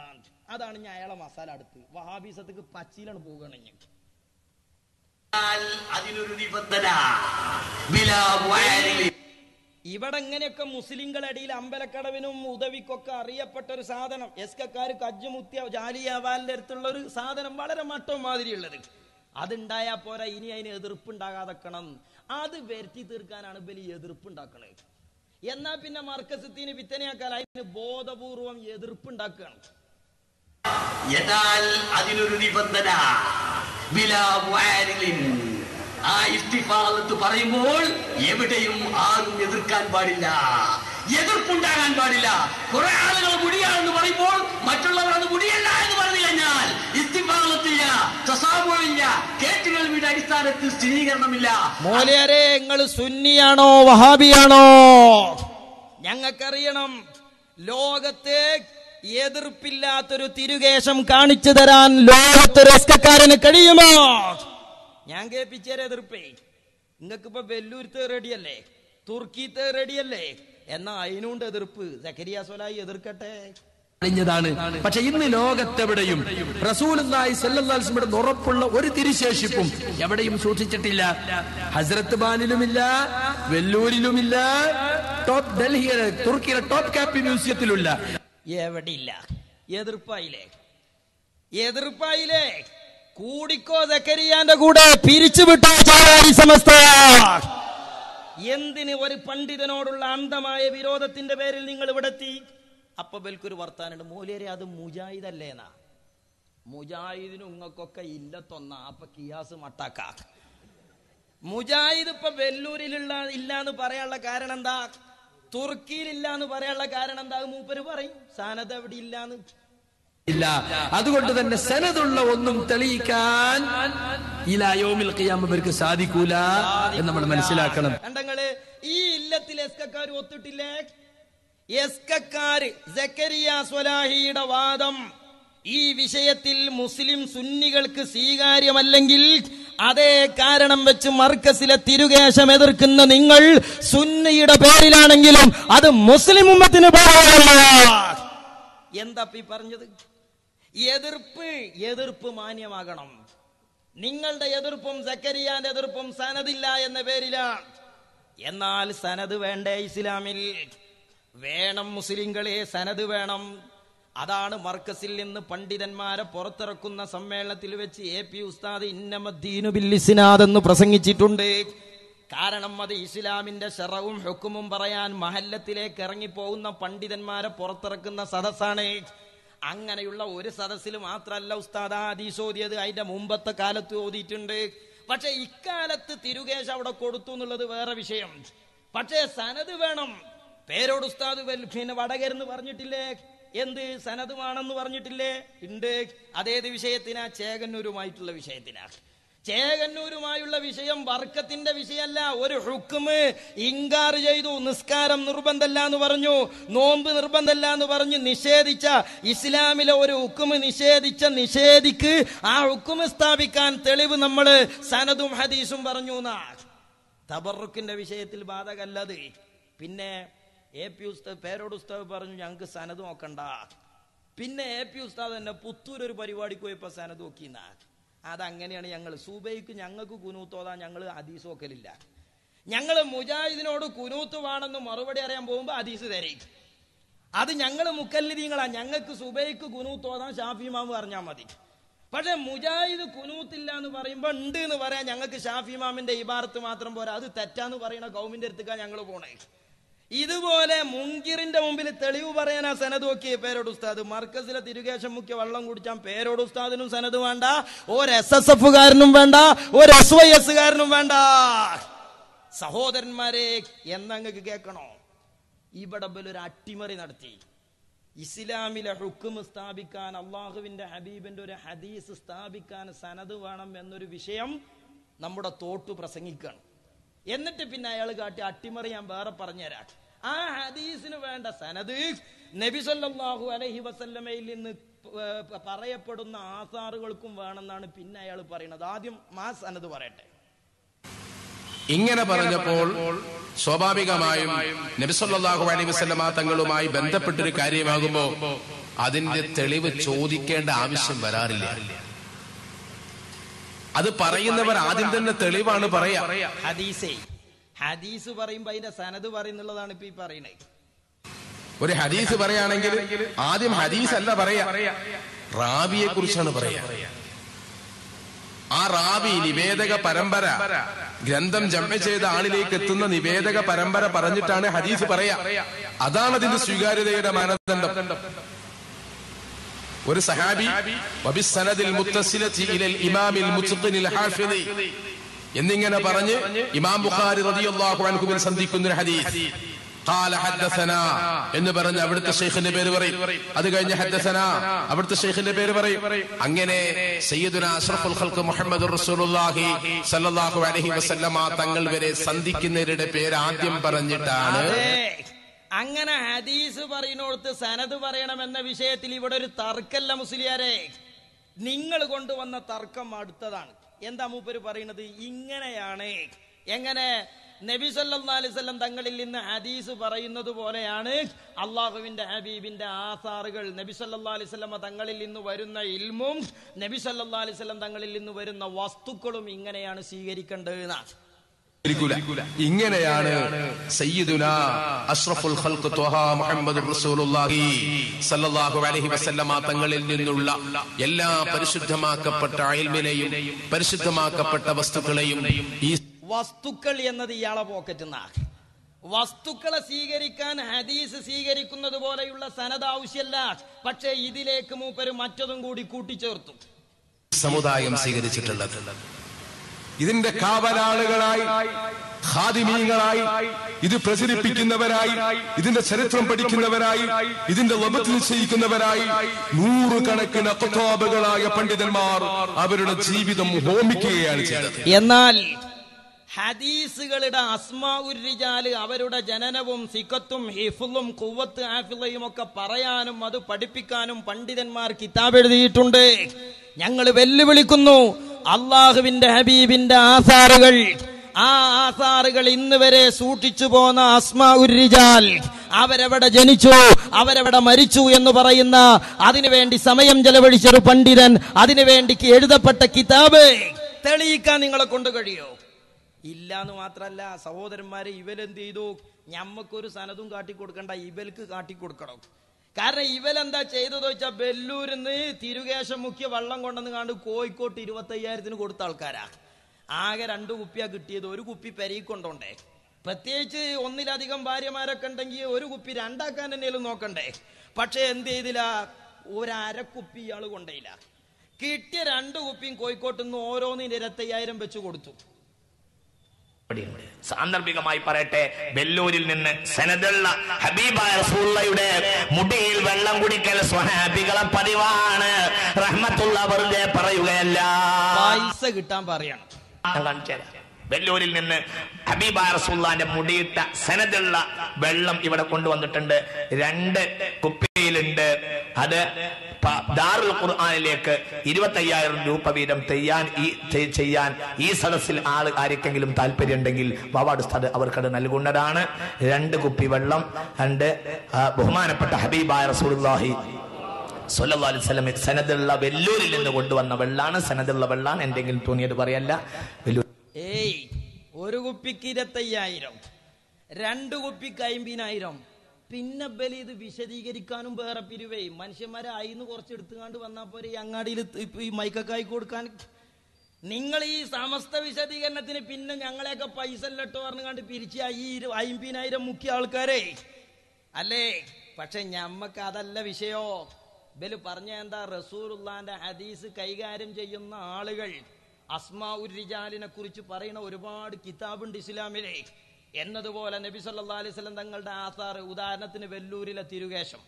അതാണ് ഞാൻ അയാളെ മസാല അടുത്ത് വഹാബീസത്തേക്ക് പച്ചിലാണ് പോകുകയാണെങ്കിൽ. അതിനൊരു നിബന്ധന. ഇവിടെ ഇങ്ങനെയൊക്കെ മുസ്ലിങ്ങളുടെ ഇടയിൽ അമ്പലക്കടവിനും ഉദവിക്കൊക്കെ അറിയപ്പെട്ട ഒരു സാധനം, എസ്കക്കാർ കജ്ജുമുത്തിയ ജാലിയവാലിന്റെ അടുത്തുള്ള ഒരു സാധനം, വളരെ മട്ടം മാതിരിയുള്ളത്. അതുണ്ടായാ പോരാ, ഇനി അതിന് എതിർപ്പുണ്ടാകാതെക്കണം. അത് വരുത്തി തീർക്കാനാണ് ബലി എതിർപ്പുണ്ടാക്കണത്. എന്നാ പിന്നെ മർക്കസത്തിന് വിത്തനയാക്കാൻ അതിന് ബോധപൂർവം എതിർപ്പുണ്ടാക്കുകയാണ്. എന്നാൽ അതിനൊരു നിബന്ധന. ആ ഇസ്തിഫാലത്ത് പറയുമ്പോൾ എവിടെയും ആരും എതിർക്കാൻ പാടില്ല, എതിർപ്പുണ്ടാകാൻ പാടില്ല. കുറെ ആളുകൾ മുടിയാണെന്ന് പറയുമ്പോൾ മറ്റുള്ളവർ അത് മുടിയല്ല എന്ന് പറഞ്ഞു കഴിഞ്ഞാൽ ഇസ്തിഫാലത്തില്ല, തസാമുഇല്ല, കേട്ടുകേൾവിയുടെ അടിസ്ഥാനത്തിൽ സ്ഥിരീകരണമില്ല. മോലിയാരെ, നിങ്ങൾ സുന്നിയാണോ വഹാബിയാണോ? ഞങ്ങൾക്കറിയണം. ലോകത്തെ എതിർപ്പില്ലാത്തൊരു തിരുകേശം കാണിച്ചു തരാൻ ലോകത്തൊരു എസ്കക്കാരന് കഴിയുമോ? ഞാൻ കേൾപ്പിച്ചേരെ എതിർപ്പേ. നിങ്ങൾക്കിപ്പോ വെല്ലൂരത്തെ റെഡിയല്ലേ, തുർക്കിത്തെ റെഡിയല്ലേ, എന്നാ അതിനുണ്ട് എതിർപ്പ്. സക്കരിയ സ്വലായി എതിർക്കട്ടെ. ാണ്. പക്ഷെ ഇന്ന് ലോകത്തെവിടെയും റസൂലുള്ളാഹി സ്വല്ലല്ലാഹു അലൈഹി വസല്ലം ഉറപ്പുള്ള ഒരു തിരുശേഷിപ്പും എവിടെയും സൂക്ഷിച്ചിട്ടില്ല. ഹസ്രത്ത് ബാനിലുമില്ല, വെല്ലൂരിലുമില്ല, ടോപ്പ് ഡൽഹിയിലെ തുർക്കിയിലെ ടോപ്പ് കാപ്പി മ്യൂസിയത്തിലുമില്ല. എവിടെയില്ല. എതിർപ്പായില്ലേ? കൂടിക്കോ സക്കരിയാന്റെ കൂടെ, പിരിച്ചുവിട്ടോ സമസ്ത. എന്തിന് ഒരു പണ്ഡിതനോടുള്ള അന്ധമായ വിരോധത്തിന്റെ പേരിൽ നിങ്ങൾ ഇവിടെ എത്തി? അപ്പൊ ബൽക്കൊരു വർത്താനുണ്ട്, മൂലേരെ അത് മുജാഹിദല്ലേന്നാ. മുജാഹിദിനും ഇങ്ങക്കൊക്കെ ഇല്ലത്തൊന്ന. അപ്പൊ കിയാസ് മട്ടാക്ക. മുജാഹിദ് ഇപ്പൊ വെല്ലൂരിലുള്ള ഇല്ലാന്ന് പറയാനുള്ള കാരണം എന്താ? തുർക്കിയിലില്ല എന്ന് പറയാനുള്ള കാരണം എന്താ? മൂപ്പര് പറയും സനദ് എവിടെ ഇല്ലാന്ന്. ഇല്ല. അതുകൊണ്ട് തന്നെ സനദുള്ള ഒന്നും തെളിയിക്കാൻ ഇലാ യൗമിൽ ഖിയാമ ഇവർക്ക് സാധിക്കൂല എന്ന് നമ്മൾ മനസ്സിലാക്കണം. കണ്ടങ്ങള് ഈ ഇല്ലത്തിൽ എസ്കക്കാർ ഒത്തിട്ടില്ലേ? എസ്കക്കാര് സക്കരിയ സ്വലാഹിയുടെ വാദം ഈ വിഷയത്തിൽ മുസ്ലിം സുന്നികൾക്ക് സ്വീകാര്യമല്ലെങ്കിൽ അതേ കാരണം വെച്ച് മർക്കസിലെ തിരുകേശം എതിർക്കുന്ന നിങ്ങൾ സുന്നിയുടെ പേരിലാണെങ്കിലും അത് മുസ്ലിം ഉമ്മത്തിന് എന്താ ഈ പറഞ്ഞത്? എതിർപ്പ് മാന്യമാകണം. നിങ്ങളുടെ എതിർപ്പും സക്കരിയാന്റെ എതിർപ്പും സനദില്ല എന്ന പേരിലാണ്. എന്നാൽ സനദ് വേണ്ടേ? ഇസ്ലാമിൽ വേണം. മുസ്ലിങ്ങളെ സനദ് വേണം. അതാണ് മർക്കസിൽ നിന്ന് പണ്ഡിതന്മാരെ പുറത്തിറക്കുന്ന സമ്മേളനത്തിൽ വെച്ച് AP ഉസ്താദ് ഇന്നമദ്ദീനു ബിൽ ഇസ്നാദ് എന്ന് പ്രസംഗിച്ചിട്ടുണ്ട്. കാരണം അത് ഇസ്ലാമിന്റെ ശറവും ഹുക്കുമും പറയാൻ മഹല്ലത്തിലേക്ക് ഇറങ്ങിപ്പോകുന്ന പണ്ഡിതന്മാരെ പുറത്തിറക്കുന്ന സദസ്സാണ്. അങ്ങനെയുള്ള ഒരു സദസ്സിൽ മാത്രമല്ല ഉസ്താദ് ഹദീസ് ഓതിയത്, അതിന്റെ മുമ്പത്തെ കാലത്ത് ഓതിയിട്ടുണ്ട്. പക്ഷെ ഇക്കാലത്ത് തിരുകേശ് അവിടെ കൊടുത്തു എന്നുള്ളത് വേറെ വിഷയം. പക്ഷേ സനദ് വേണം. പേരോട് ഉസ്താദ് പിന്നെ വടകരെന്ന് പറഞ്ഞിട്ടില്ലേ? എന്ത് സനദുമാണെന്ന് പറഞ്ഞിട്ടില്ലേ? ഉണ്ട്. അതേത് വിഷയത്തിനാ? ചേകന്നൂരുമായിട്ടുള്ള വിഷയത്തിനാ. ചേകന്നൂരുമായുള്ള വിഷയം ബർക്കത്തിന്റെ വിഷയമല്ല. ഒരു ഹുക്മ് ഇൻകാർ ചെയ്തു. നിസ്കാരം നിർബന്ധമല്ല എന്ന് പറഞ്ഞു, നോമ്പ് നിർബന്ധമല്ല എന്ന് പറഞ്ഞ് നിഷേധിച്ച, ഇസ്ലാമിലെ ഒരു ഹുക്മ് നിഷേധിച്ച നിഷേധിക്ക് ആ ഹുക്മ് സ്ഥാപിക്കാൻ തെളിവ് നമ്മൾ സനദും ഹദീസും പറഞ്ഞു. തബറുക്കിന്റെ വിഷയത്തിൽ ബാധകല്ലത്. പിന്നെ AP ഉസ്താദ് പേരോട് ഉസ്താദ് പറഞ്ഞു ഞങ്ങൾക്ക് സനദ് നോക്കണ്ട. പിന്നെ AP ഉസ്താദ് തന്നെ പുത്തൂർ ഒരു പരിപാടിക്ക് പോയപ്പോ സനദ് നോക്കിന്നാ. അതങ്ങനെയാണ്. ഞങ്ങൾ സുബൈക്ക് ഞങ്ങൾക്ക് കുനൂത്തോതാ ഞങ്ങൾ ഹദീസ് നോക്കലില്ല. ഞങ്ങൾ മുജാഹിദിനോട് കുനൂത്ത് വേണമെന്ന് മറുപടി അറിയാൻ പോകുമ്പോ ഹദീസ് തരേക്ക്. അത് ഞങ്ങൾ മുക്കല്ലിദീങ്ങളാ. ഞങ്ങൾക്ക് സുബൈക്ക് കുനൂത്തോതാൻ ഷാഫി ഇമാം പറഞ്ഞാൽ മതി. പക്ഷെ മുജാഹിദ് കുനൂത്തില്ല എന്ന് പറയുമ്പോ ഉണ്ട് എന്ന് പറയാൻ ഞങ്ങൾക്ക് ഷാഫി ഇമാമിന്റെ ഇബാറത്ത് മാത്രം പോരാ, അത് തെറ്റാന്ന് പറയുന്ന ഗൗമിന്റെ അടുത്തേക്കാ ഞങ്ങൾ പോണേ. ഇതുപോലെ മുൻകിറിന്റെ മുമ്പിൽ തെളിവ് പറയാനാ സനത് നോക്കിയ പേരോട് ഉസ്താദ്. മർക്കസിലെ തിരുകേശം മുഖ്യ വെള്ളം കുടിച്ചാൽ പേരോട് ഉസ്താദിനും സനത് വേണ്ട, ഒരു SSF-കാരനും വേണ്ട, ഒരു SYS-കാരനും വേണ്ട. സഹോദരന്മാരെ, എന്നങ്ങക്ക് കേൾക്കണോ? ഇവിടെ ഒരു അട്ടിമറി നടത്തി. ഇസ്ലാമിലെ ഹുക്കം സ്ഥാപിക്കാൻ, അള്ളാഹുവിന്റെ ഹബീബിന്റെ ഒരു ഹദീസ് സ്ഥാപിക്കാൻ സനത് വേണം എന്നൊരു വിഷയം നമ്മുടെ തോട്ടു പ്രസംഗിക്കണം. എന്നിട്ട് പിന്നെ അയാൾ കാട്ടി അട്ടിമറി ഞാൻ വേറെ പറഞ്ഞുതരാം. ആ ഹദീസിന് വേണ്ട സനത് നബി സല്ലല്ലാഹു അലൈഹി വസല്ലമയിൽ നിന്ന് പറയപ്പെടുന്ന ആസാറുകൾക്കും വേണമെന്നാണ് പിന്നെ അയാൾ പറയുന്നത്. ആദ്യം ആ സനത് പറയട്ടെ. ഇങ്ങനെ പറഞ്ഞപ്പോൾ സ്വാഭാവികമായും നബി സല്ലല്ലാഹു അലൈഹി വസല്ലമ തങ്ങളുമായി ബന്ധപ്പെട്ടൊരു കാര്യമാകുമ്പോ അതിന്റെ തെളിവ് ചോദിക്കേണ്ട ആവശ്യം വരാറില്ല. അത് പറയുന്നവർ ആദ്യം തന്നെ തെളിവാണ് പറയാ. ഹദീസ് പറയുമ്പോ അതിന്റെ സനത് പറയുന്നുള്ളതാണ് ഇപ്പൊ ഈ പറയുന്നത്. ഒരു ഹദീസ് പറയുകയാണെങ്കിൽ ആദ്യം ഹദീസ് അല്ല പറയാ, റാവിയെ കുറിച്ചാണ് പറയാ. ആ റാവി നിവേദക പരമ്പര, ഗ്രന്ഥം ജമ ചെയ്ത ആളിലേക്ക് എത്തുന്ന നിവേദക പരമ്പര പറഞ്ഞിട്ടാണ് ഹദീസ് പറയാ. അതാണ് അതിന്റെ സ്വീകാര്യതയുടെ മാനദണ്ഡം. ഒരു സഹാബി വബിസ്സനദിൽ മുത്തസിലതി ഇലൽ ഇമാമിൽ മുത്ഖിനിൽ ഹാഫിദി എന്നിങ്ങനെ പറഞ്ഞ് ഇമാം ബുഖാരി റളിയല്ലാഹു അൻഹുവിൽ സന്ധിക്കുന്ന ഒരു ഹദീസ്. ഖാല ഹദ്ദസനാ എന്ന് പറഞ്ഞ് അവിടുത്തെ ശൈഖിന്റെ പേര് പറയും. അത് കഴിഞ്ഞ് ഹദ്ദസനാ അവിടുത്തെ ശൈഖിന്റെ പേര് പറയും. അങ്ങനെ സയ്യിദുനാ അഷ്റഫുൽ ഖൽഖ് മുഹമ്മദുർ റസൂലുള്ളാഹി സ്വല്ലല്ലാഹു അലൈഹി വസല്ലമ തങ്ങൾ വരെ സന്ധിക്കുന്നവരുടെ പേര് ആദ്യം പറഞ്ഞിട്ടാണ്. അങ്ങനെ ഹദീസ് പറയുന്നിടത്ത് സനത് പറയണമെന്ന വിഷയത്തിൽ ഇവിടെ ഒരു തർക്കല്ല മുസ്ലിയാരെ. നിങ്ങൾ കൊണ്ടുവന്ന തർക്കം അടുത്തതാണ്. എന്താ മൂപ്പര് പറയുന്നത്? ഇങ്ങനെയാണ്. എങ്ങനെ? നബി സല്ലല്ലാഹു അലൈഹി വസല്ലം തങ്ങളിൽ നിന്ന് ഹദീസ് പറയുന്നത് പോലെയാണ് അള്ളാഹുവിന്റെ ഹബീബിന്റെ ആസാറുകൾ. നബി സല്ലല്ലാഹു അലൈഹി വസല്ലം തങ്ങളിൽ നിന്ന് വരുന്ന ഇൽമും നബി സല്ലല്ലാഹു അലൈഹി വസല്ലം തങ്ങളിൽ നിന്ന് വരുന്ന വസ്തുക്കളും ഇങ്ങനെയാണ് സ്വീകരിക്കേണ്ടത്. ഇങ്ങനെയാണ് സയ്യിദുനാ അഷ്റഫുൽ ഖൽഖ് ത്വഹ മുഹമ്മദുർ റസൂലുള്ളാഹി സ്വല്ലല്ലാഹു അലൈഹി വസല്ലമ തങ്ങളിൽ നിന്നുള്ള എല്ലാ പരിശുദ്ധമാക്കപ്പെട്ട ഇൽമിനെയും പരിശുദ്ധമാക്കപ്പെട്ട വസ്തുക്കളെയും, ഈ വസ്തുക്കൾ എന്നത് ഇയാളെ പോക്കറ്റുന്നാണ്. വസ്തുക്കളെ സ്വീകരിക്കാൻ ഹദീസ് സ്വീകരിക്കുന്നത് പോലെയുള്ള സനദ് ആവശ്യമല്ല. പക്ഷേ ഇതിലേക്ക് മൂപ്പര് മറ്റതും കൂടി കൂട്ടിച്ചേർത്തു. സമുദായം സ്വീകരിച്ചിട്ടുള്ളത് ഇതിന്റെ കാവലാളുകളായി, ഖാദിമീങ്ങളായി, ഇത് പ്രചരിപ്പിക്കുന്നവരായി, ഇതിന്റെ ചരിത്രം പഠിക്കുന്നവരായി, ഇതിന്റെ ലബത്ത് നിശ്ചയിക്കുന്നവരായി നൂറുകണക്കിന് അഖ്താബുകളായ പണ്ഡിതന്മാർ അവരുടെ ജീവിതം ഹോമിക്കുകയാണ് ചെയ്തത്. എന്നാൽ ഹദീസുകളുടെ അസ്മാഉർ റിജാല്, അവരുടെ ജനനവും സിഖത്തും ഹിഫ്ളും ഖുവ്വത്ത് ഹാഫിളയും ഒക്കെ പറയാനും അത് പഠിപ്പിക്കാനും പണ്ഡിതന്മാർ കിതാബ് എഴുതിയിട്ടുണ്ട്. ഞങ്ങൾ വെല്ലുവിളിക്കുന്നു, അള്ളാഹുവിന്റെ ഹബീബിന്റെ ആസാറുകൾ, ആ ആസാറുകൾ ഇന്ന് വരെ സൂക്ഷിച്ചു പോന്ന അസ്മാഉർ റിജാൽ, അവരെവിടെ ജനിച്ചു, അവരെവിടെ മരിച്ചു എന്ന് പറയുന്ന, അതിനുവേണ്ടി സമയം ചെലവഴിച്ചൊരു പണ്ഡിതൻ, അതിനുവേണ്ടി എഴുതപ്പെട്ട കിതാബ് തെളിയിക്കാൻ നിങ്ങളെ കൊണ്ട് കഴിയോ? ഇല്ലാന്ന് മാത്രല്ല സഹോദരന്മാരെ, ഇവരെന്ത് ചെയ്തു? ഞമ്മക്കൊരു സനതും കാട്ടിക്കൊടുക്കണ്ട, ഇവർക്ക് കാട്ടിക്കൊടുക്കണം. കാരണം ഇവരെന്താ ചെയ്തതെന്ന് വെച്ചാൽ ബെല്ലൂരിന്ന് തിരുകേശം മുഖ്യ വെള്ളം കൊണ്ടെന്ന് കണ്ട് കോഴിക്കോട്ട് 25,000 കൊടുത്ത ആൾക്കാരാ. ആകെ 2 കുപ്പിയാ കിട്ടിയത്. ഒരു കുപ്പി പെരയിൽ കൊണ്ടോണ്ടേ. പ്രത്യേകിച്ച് ഒന്നിലധികം ഭാര്യമാരൊക്കെ ഉണ്ടെങ്കിൽ ഒരു കുപ്പി 2ആക്കാൻ തന്നെയും നോക്കണ്ടേ. പക്ഷെ എന്ത് ചെയ്തില്ല? ഒരു അരക്കുപ്പി ഇയാൾ കൊണ്ടേയില്ല. കിട്ടിയ 2 കുപ്പിയും കോഴിക്കോട്ട് നിന്ന് ഓരോന്നിന് 25,000 വെച്ച് കൊടുത്തു. സാന്ദർഭികമായി പറയട്ടെ, ബെല്ലൂരിൽ നിന്ന് സനദുള്ള ഹബീബായ റസൂലുള്ളാഹിയുടെ മുടിയിൽ വെള്ളം കുടിക്കൽ സ്വഹാബികളെ പതിവാണ്. റഹ്മത്തുള്ള വെറുതെ പറയുകയല്ല, പൈസ കിട്ടാൻ പറയണം. ഞാൻ കാണിച്ചു തരാം. ബെല്ലൂരിൽ നിന്ന് ഹബീബായ റസൂലുള്ളാഹിന്റെ മുടിയിട്ട സനദുള്ള വെള്ളം ഇവിടെ കൊണ്ടുവന്നിട്ടുണ്ട്. 2 കുപ്പിയിലുണ്ട്. അത് ദാറുൽ ഖുർആനിലേക്ക് 25,000 രൂപ വീതം ചെയ്യാൻ ഈ സദസ്സിൽ ആർക്കെങ്കിലും താല്പര്യം ഉണ്ടെങ്കിൽ വാവാട് ഉസ്താദ് അവർക്കത് നൽകുന്നതാണ്. 2 കുപ്പി വെള്ളം, 2 ബഹുമാനപ്പെട്ട ഹബീബായ റസൂലുള്ളാഹി സ്വല്ലല്ലാഹു അലൈഹി വസല്ലം സനദുള്ള വെല്ലൂരിൽ നിന്ന് കൊണ്ടുവന്ന വെള്ളാണ്. സനദുള്ള വെള്ളാണ്. എന്തെങ്കിലും തോന്നിയത് പറയല്ല. ഒരു കുപ്പിക്ക് 25,000, 2 കുപ്പിക്ക് 50,000. പിന്നെ ബലി ഇത് വിശദീകരിക്കാനും വേറെ പിരിവേ. മനുഷ്യന്മാരെ അയിന്ന് കുറച്ച് എടുത്തുകാണ്ട് വന്നാൽ പോരെ ഈ അങ്ങാടിയിൽ ഈ മൈക്കക്കായി കൊടുക്കാൻ. നിങ്ങൾ ഈ സമസ്ത വിശദീകരണത്തിന് പിന്നെ ഞങ്ങളെയൊക്കെ പൈസ ഇല്ലട്ടോ പറഞ്ഞുകൊണ്ട് പിരിച്ച ഈ 50,000 മുഖ്യ ആൾക്കാരെ അല്ലേ. പക്ഷെ ഞമ്മക്ക് അതല്ല വിഷയോ. ബലു പറഞ്ഞ എന്താ, റസൂലുള്ളാന്റെ ഹദീസ് കൈകാര്യം ചെയ്യുന്ന ആളുകൾ അസ്മാഉർ റിജാലിനെ കുറിച്ച് പറയുന്ന ഒരുപാട് കിതാബുണ്ട് ഇസ്ലാമിലെ. എന്നതുപോലെ നബി സല്ലല്ലാഹു അലൈഹി വസല്ലം തങ്ങളുടെ ആസാർ, ഉദാഹരണത്തിന് വെല്ലൂരിലെ തിരുകേശം.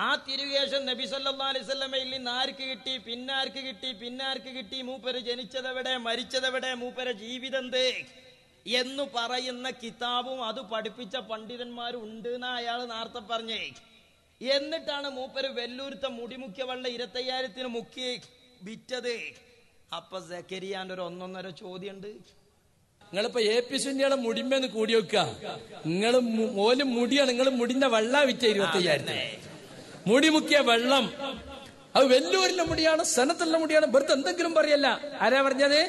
ആ തിരുകേശം നബി സല്ലല്ലാഹു അലൈഹി വസല്ലമയിൽ നിന്ന് ആർക്ക് കിട്ടി, പിന്നാർക്ക് കിട്ടി, പിന്നാർക്ക് കിട്ടി, മൂപ്പര് ജനിച്ചതെവിടെ, മരിച്ചതെവിടെ, മൂപ്പരെ ജീവിതം എന്തേ എന്ന് പറയുന്ന കിതാബും അത് പഠിപ്പിച്ച പണ്ഡിതന്മാരും ഉണ്ട് എന്നാ അയാൾ നേരത്തെ പറഞ്ഞേ. എന്നിട്ടാണ് മൂപ്പര് വെല്ലൂരത്തെ മുടിമുക്കിയ വെള്ള 25,000 മുക്കി വിറ്റത്. അപ്പൊ സക്കരിയാന്റെ ഒരു 1.5 ചോദ്യമുണ്ട്. നിങ്ങളിപ്പോ AP സുന്നിയുടെ മുടിമേന്ന് കൂടി വെക്കുക. നിങ്ങള് ഓലും മുടിയാണ്, നിങ്ങൾ മുടിന്റെ വെള്ളം വിറ്റ 25,000. മുടി മുക്കിയ വെള്ളം അത് വെല്ലൂരിലെ മുടിയാണ്, സനത്തുള്ള മുടിയാണ്. വെറുതെ എന്തെങ്കിലും പറയല്ല. ആരാ പറഞ്ഞത്?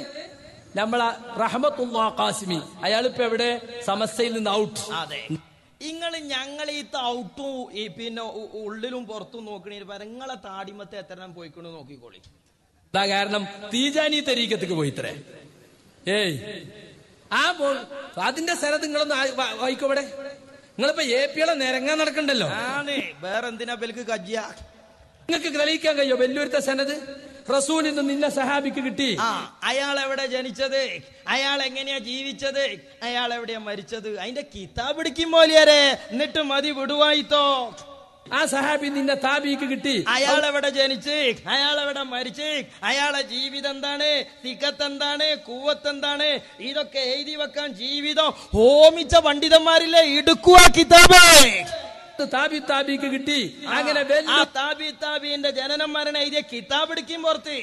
നമ്മളെ റഹ്മത്തുള്ളാ ഖാസിമി. അയാളിപ്പോ എവിടെ? സമസ്തയിൽ നിന്ന് ഔട്ട്. അതെ, ഞങ്ങൾ ഈ ഔട്ടും ഈ പിന്നെ ഉള്ളിലും പുറത്തും നോക്കണേ. നിങ്ങളെ താടിമത്തെ എത്ര പോയിക്കൊണ്ട് നോക്കിക്കോളി. അതാ കാരണം തീജാനി തരീക്കത്തേക്ക് പോയിത്രേ. ഏയ് അതിന്റെ സനത് നിങ്ങളൊന്ന് വായിക്കോവിടെ. നിങ്ങളിപ്പോ AP നിരങ്ങാൻ നടക്കണ്ടല്ലോ. വേറെ എന്തിനാ ബൽക്ക് കജ്ജ? നിങ്ങൾക്ക് ഗ്രഹിക്കാൻ കഴിയോ വെല്ലൂരത്തെ സനത്? റസൂലിൽ നിന്ന് നിന്ന സഹാബിക്ക് കിട്ടി. അയാൾ എവിടെ ജനിച്ചത്, അയാൾ എങ്ങനെയാ ജീവിച്ചത്, അയാൾ എവിടെയാ മരിച്ചത്, അതിന്റെ കിതാബ് എടുക്കും മോലിയാരെ. എന്നിട്ട് മതി വിടുവായിത്തോ. ആ സഹാബി നിന്റെ താബിക്ക് കിട്ടി. അയാൾ എവിടെ ജനിച്ച്, അയാൾ എവിടെ മരിച്ച്, അയാളെ ജീവിതം എന്താണ്, തിക്കത്ത് എന്താണ്, കൂവത്ത് എന്താണ്, ഇതൊക്കെ എഴുതി വെക്കാൻ ജീവിതം ഹോമിച്ച പണ്ഡിതന്മാരില്ലേ, എടുക്കുക കിതാബ്. താബിക്ക് കിട്ടി. അങ്ങനെ താബിന്റെ ജനനം മരണം എഴുതിയ കിതാബ് എടുക്കും പുറത്ത്.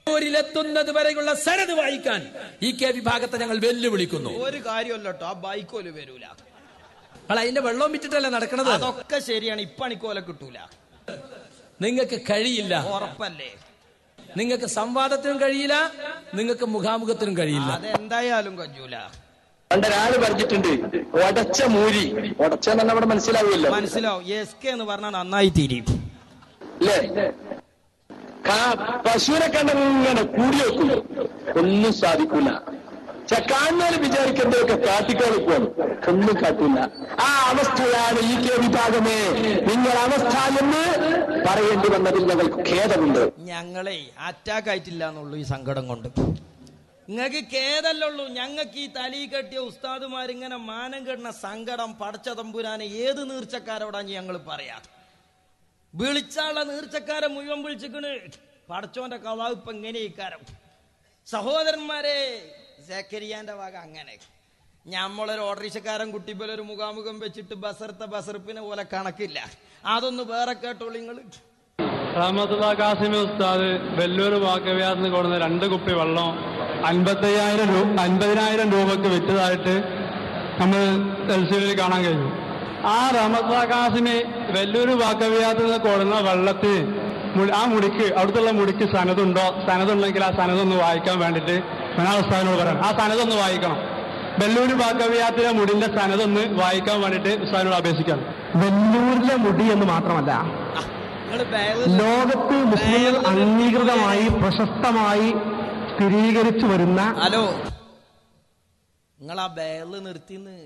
ൂരിലെത്തുന്നത് വരെയുള്ള സനത് വായിക്കാൻ ഈ വിഭാഗത്തെ ഞങ്ങൾ വെല്ലുവിളിക്കുന്നു. ഒരു കാര്യമല്ല കേട്ടോ, ആ ബൈക്കോല് വരൂല. അതിന്റെ വെള്ളം വിറ്റിട്ടല്ലേ നടക്കണത്. അതൊക്കെ ശരിയാണ്. ഇപ്പണിക്കോല കിട്ടൂല. നിങ്ങൾക്ക് കഴിയില്ല, ഉറപ്പല്ലേ. നിങ്ങൾക്ക് സംവാദത്തിനും കഴിയില്ല, നിങ്ങൾക്ക് മുഖാമുഖത്തിനും കഴിയില്ല. അതെന്തായാലും കഴിയൂല. പണ്ടൊരാള് പറഞ്ഞിട്ടുണ്ട്, ഒടച്ച മൂരി. ഒടച്ചെന്ന് അവിടെ മനസ്സിലാവുമല്ലോ. മനസ്സിലാവും. SK എന്ന് പറഞ്ഞാൽ നന്നായി തിരിയും അല്ലേ? പശുവിനെ കണ്ടിങ്ങനെ കൂടി വെക്കും, ഒന്നും സാധിക്കൂല. കാണുന്നവര് വിചാരിക്കുന്നതൊക്കെ കാട്ടിക്കാളിപ്പോണ്, ഒന്നും കാട്ടില്ല. ആ അവസ്ഥയാണ് ഈ വിഭാഗമേ നിങ്ങൾ അവസ്ഥ എന്ന് പറയേണ്ടി വന്നതിൽ ഞങ്ങൾക്ക് ഖേദമുണ്ട്. ഞങ്ങളെ അറ്റാക്ക് ആയിട്ടില്ല എന്നുള്ളൂ ഈ സങ്കടം കൊണ്ട്. നിങ്ങൾക്ക് ഖേദല്ലുള്ളൂ. ഞങ്ങൾക്ക് ഈ തലി കെട്ടിയ ഉസ്താദുമാരിങ്ങനെ മാനം കെട്ടുന്ന സങ്കടം പടച്ച തമ്പുരാനെ ഏത് നീർച്ചക്കാരോടാണ് ഞങ്ങൾ പറയാ. വിളിച്ചാളെ നീർച്ചക്കാരെ മുഴുവൻ വിളിച്ചിക്കണ്. പടച്ചോന്റെ കവാവ് ഇപ്പൊ എങ്ങനെ ഇക്കാരം. സഹോദരന്മാരെ, സക്കരിയാന്റെ വക അങ്ങനെ. ഞമ്മളൊരു ഓട്ടോറിക്ഷക്കാരൻ കുട്ടിപോലെ ഒരു മുഖാമുഖം വെച്ചിട്ട് ബസർപ്പിനെ പോലെ കണക്കില്ല. അതൊന്ന് വേറെ കേട്ടോളൂ നിങ്ങള്. റഹ്മത്തുള്ളാഹി ഖാസിമി ഉസ്താദ് വെല്ലൂർ വാക്കവ്യാന്ന് കൊടുന്ന 2 കുപ്പി വെള്ളം 50,000 രൂപക്ക് വിറ്റതായിട്ട് നമ്മൾ തലശ്ശേരിയിൽ കാണാൻ കഴിഞ്ഞു. ആ റഹ്മത്തുള്ളാഹി ഖാസിമി വെല്ലൂർ വാക്കവ്യാത്തിൽ നിന്ന് കൊടുന്ന വെള്ളത്തിൽ ആ മുടിക്ക്, അവിടുത്തെ മുടിക്ക് സനതുണ്ടോ, സനതുണ്ടെങ്കിൽ ആ സനതൊന്ന് വായിക്കാൻ വേണ്ടിയിട്ട് ഉസ്താദിനോട് പറയണം. ആ സനതൊന്ന് വായിക്കണം. വെല്ലൂർ വാക്കവ്യാത്തിലെ മുടിന്റെ സനതൊന്ന് വായിക്കാൻ വേണ്ടിയിട്ട് ഉസ്താദിനോട് അപേക്ഷിക്കണം. വെല്ലൂരിലെ മുടി എന്ന് മാത്രമല്ല, ലോകത്ത് മുസ്ലിങ്ങൾ അംഗീകൃതമായി പ്രശസ്തമായി സ്ഥിരീകരിച്ചു വരുന്ന. ഹലോ, നിങ്ങൾ ആ ബേല് നിർത്തിന്ന്.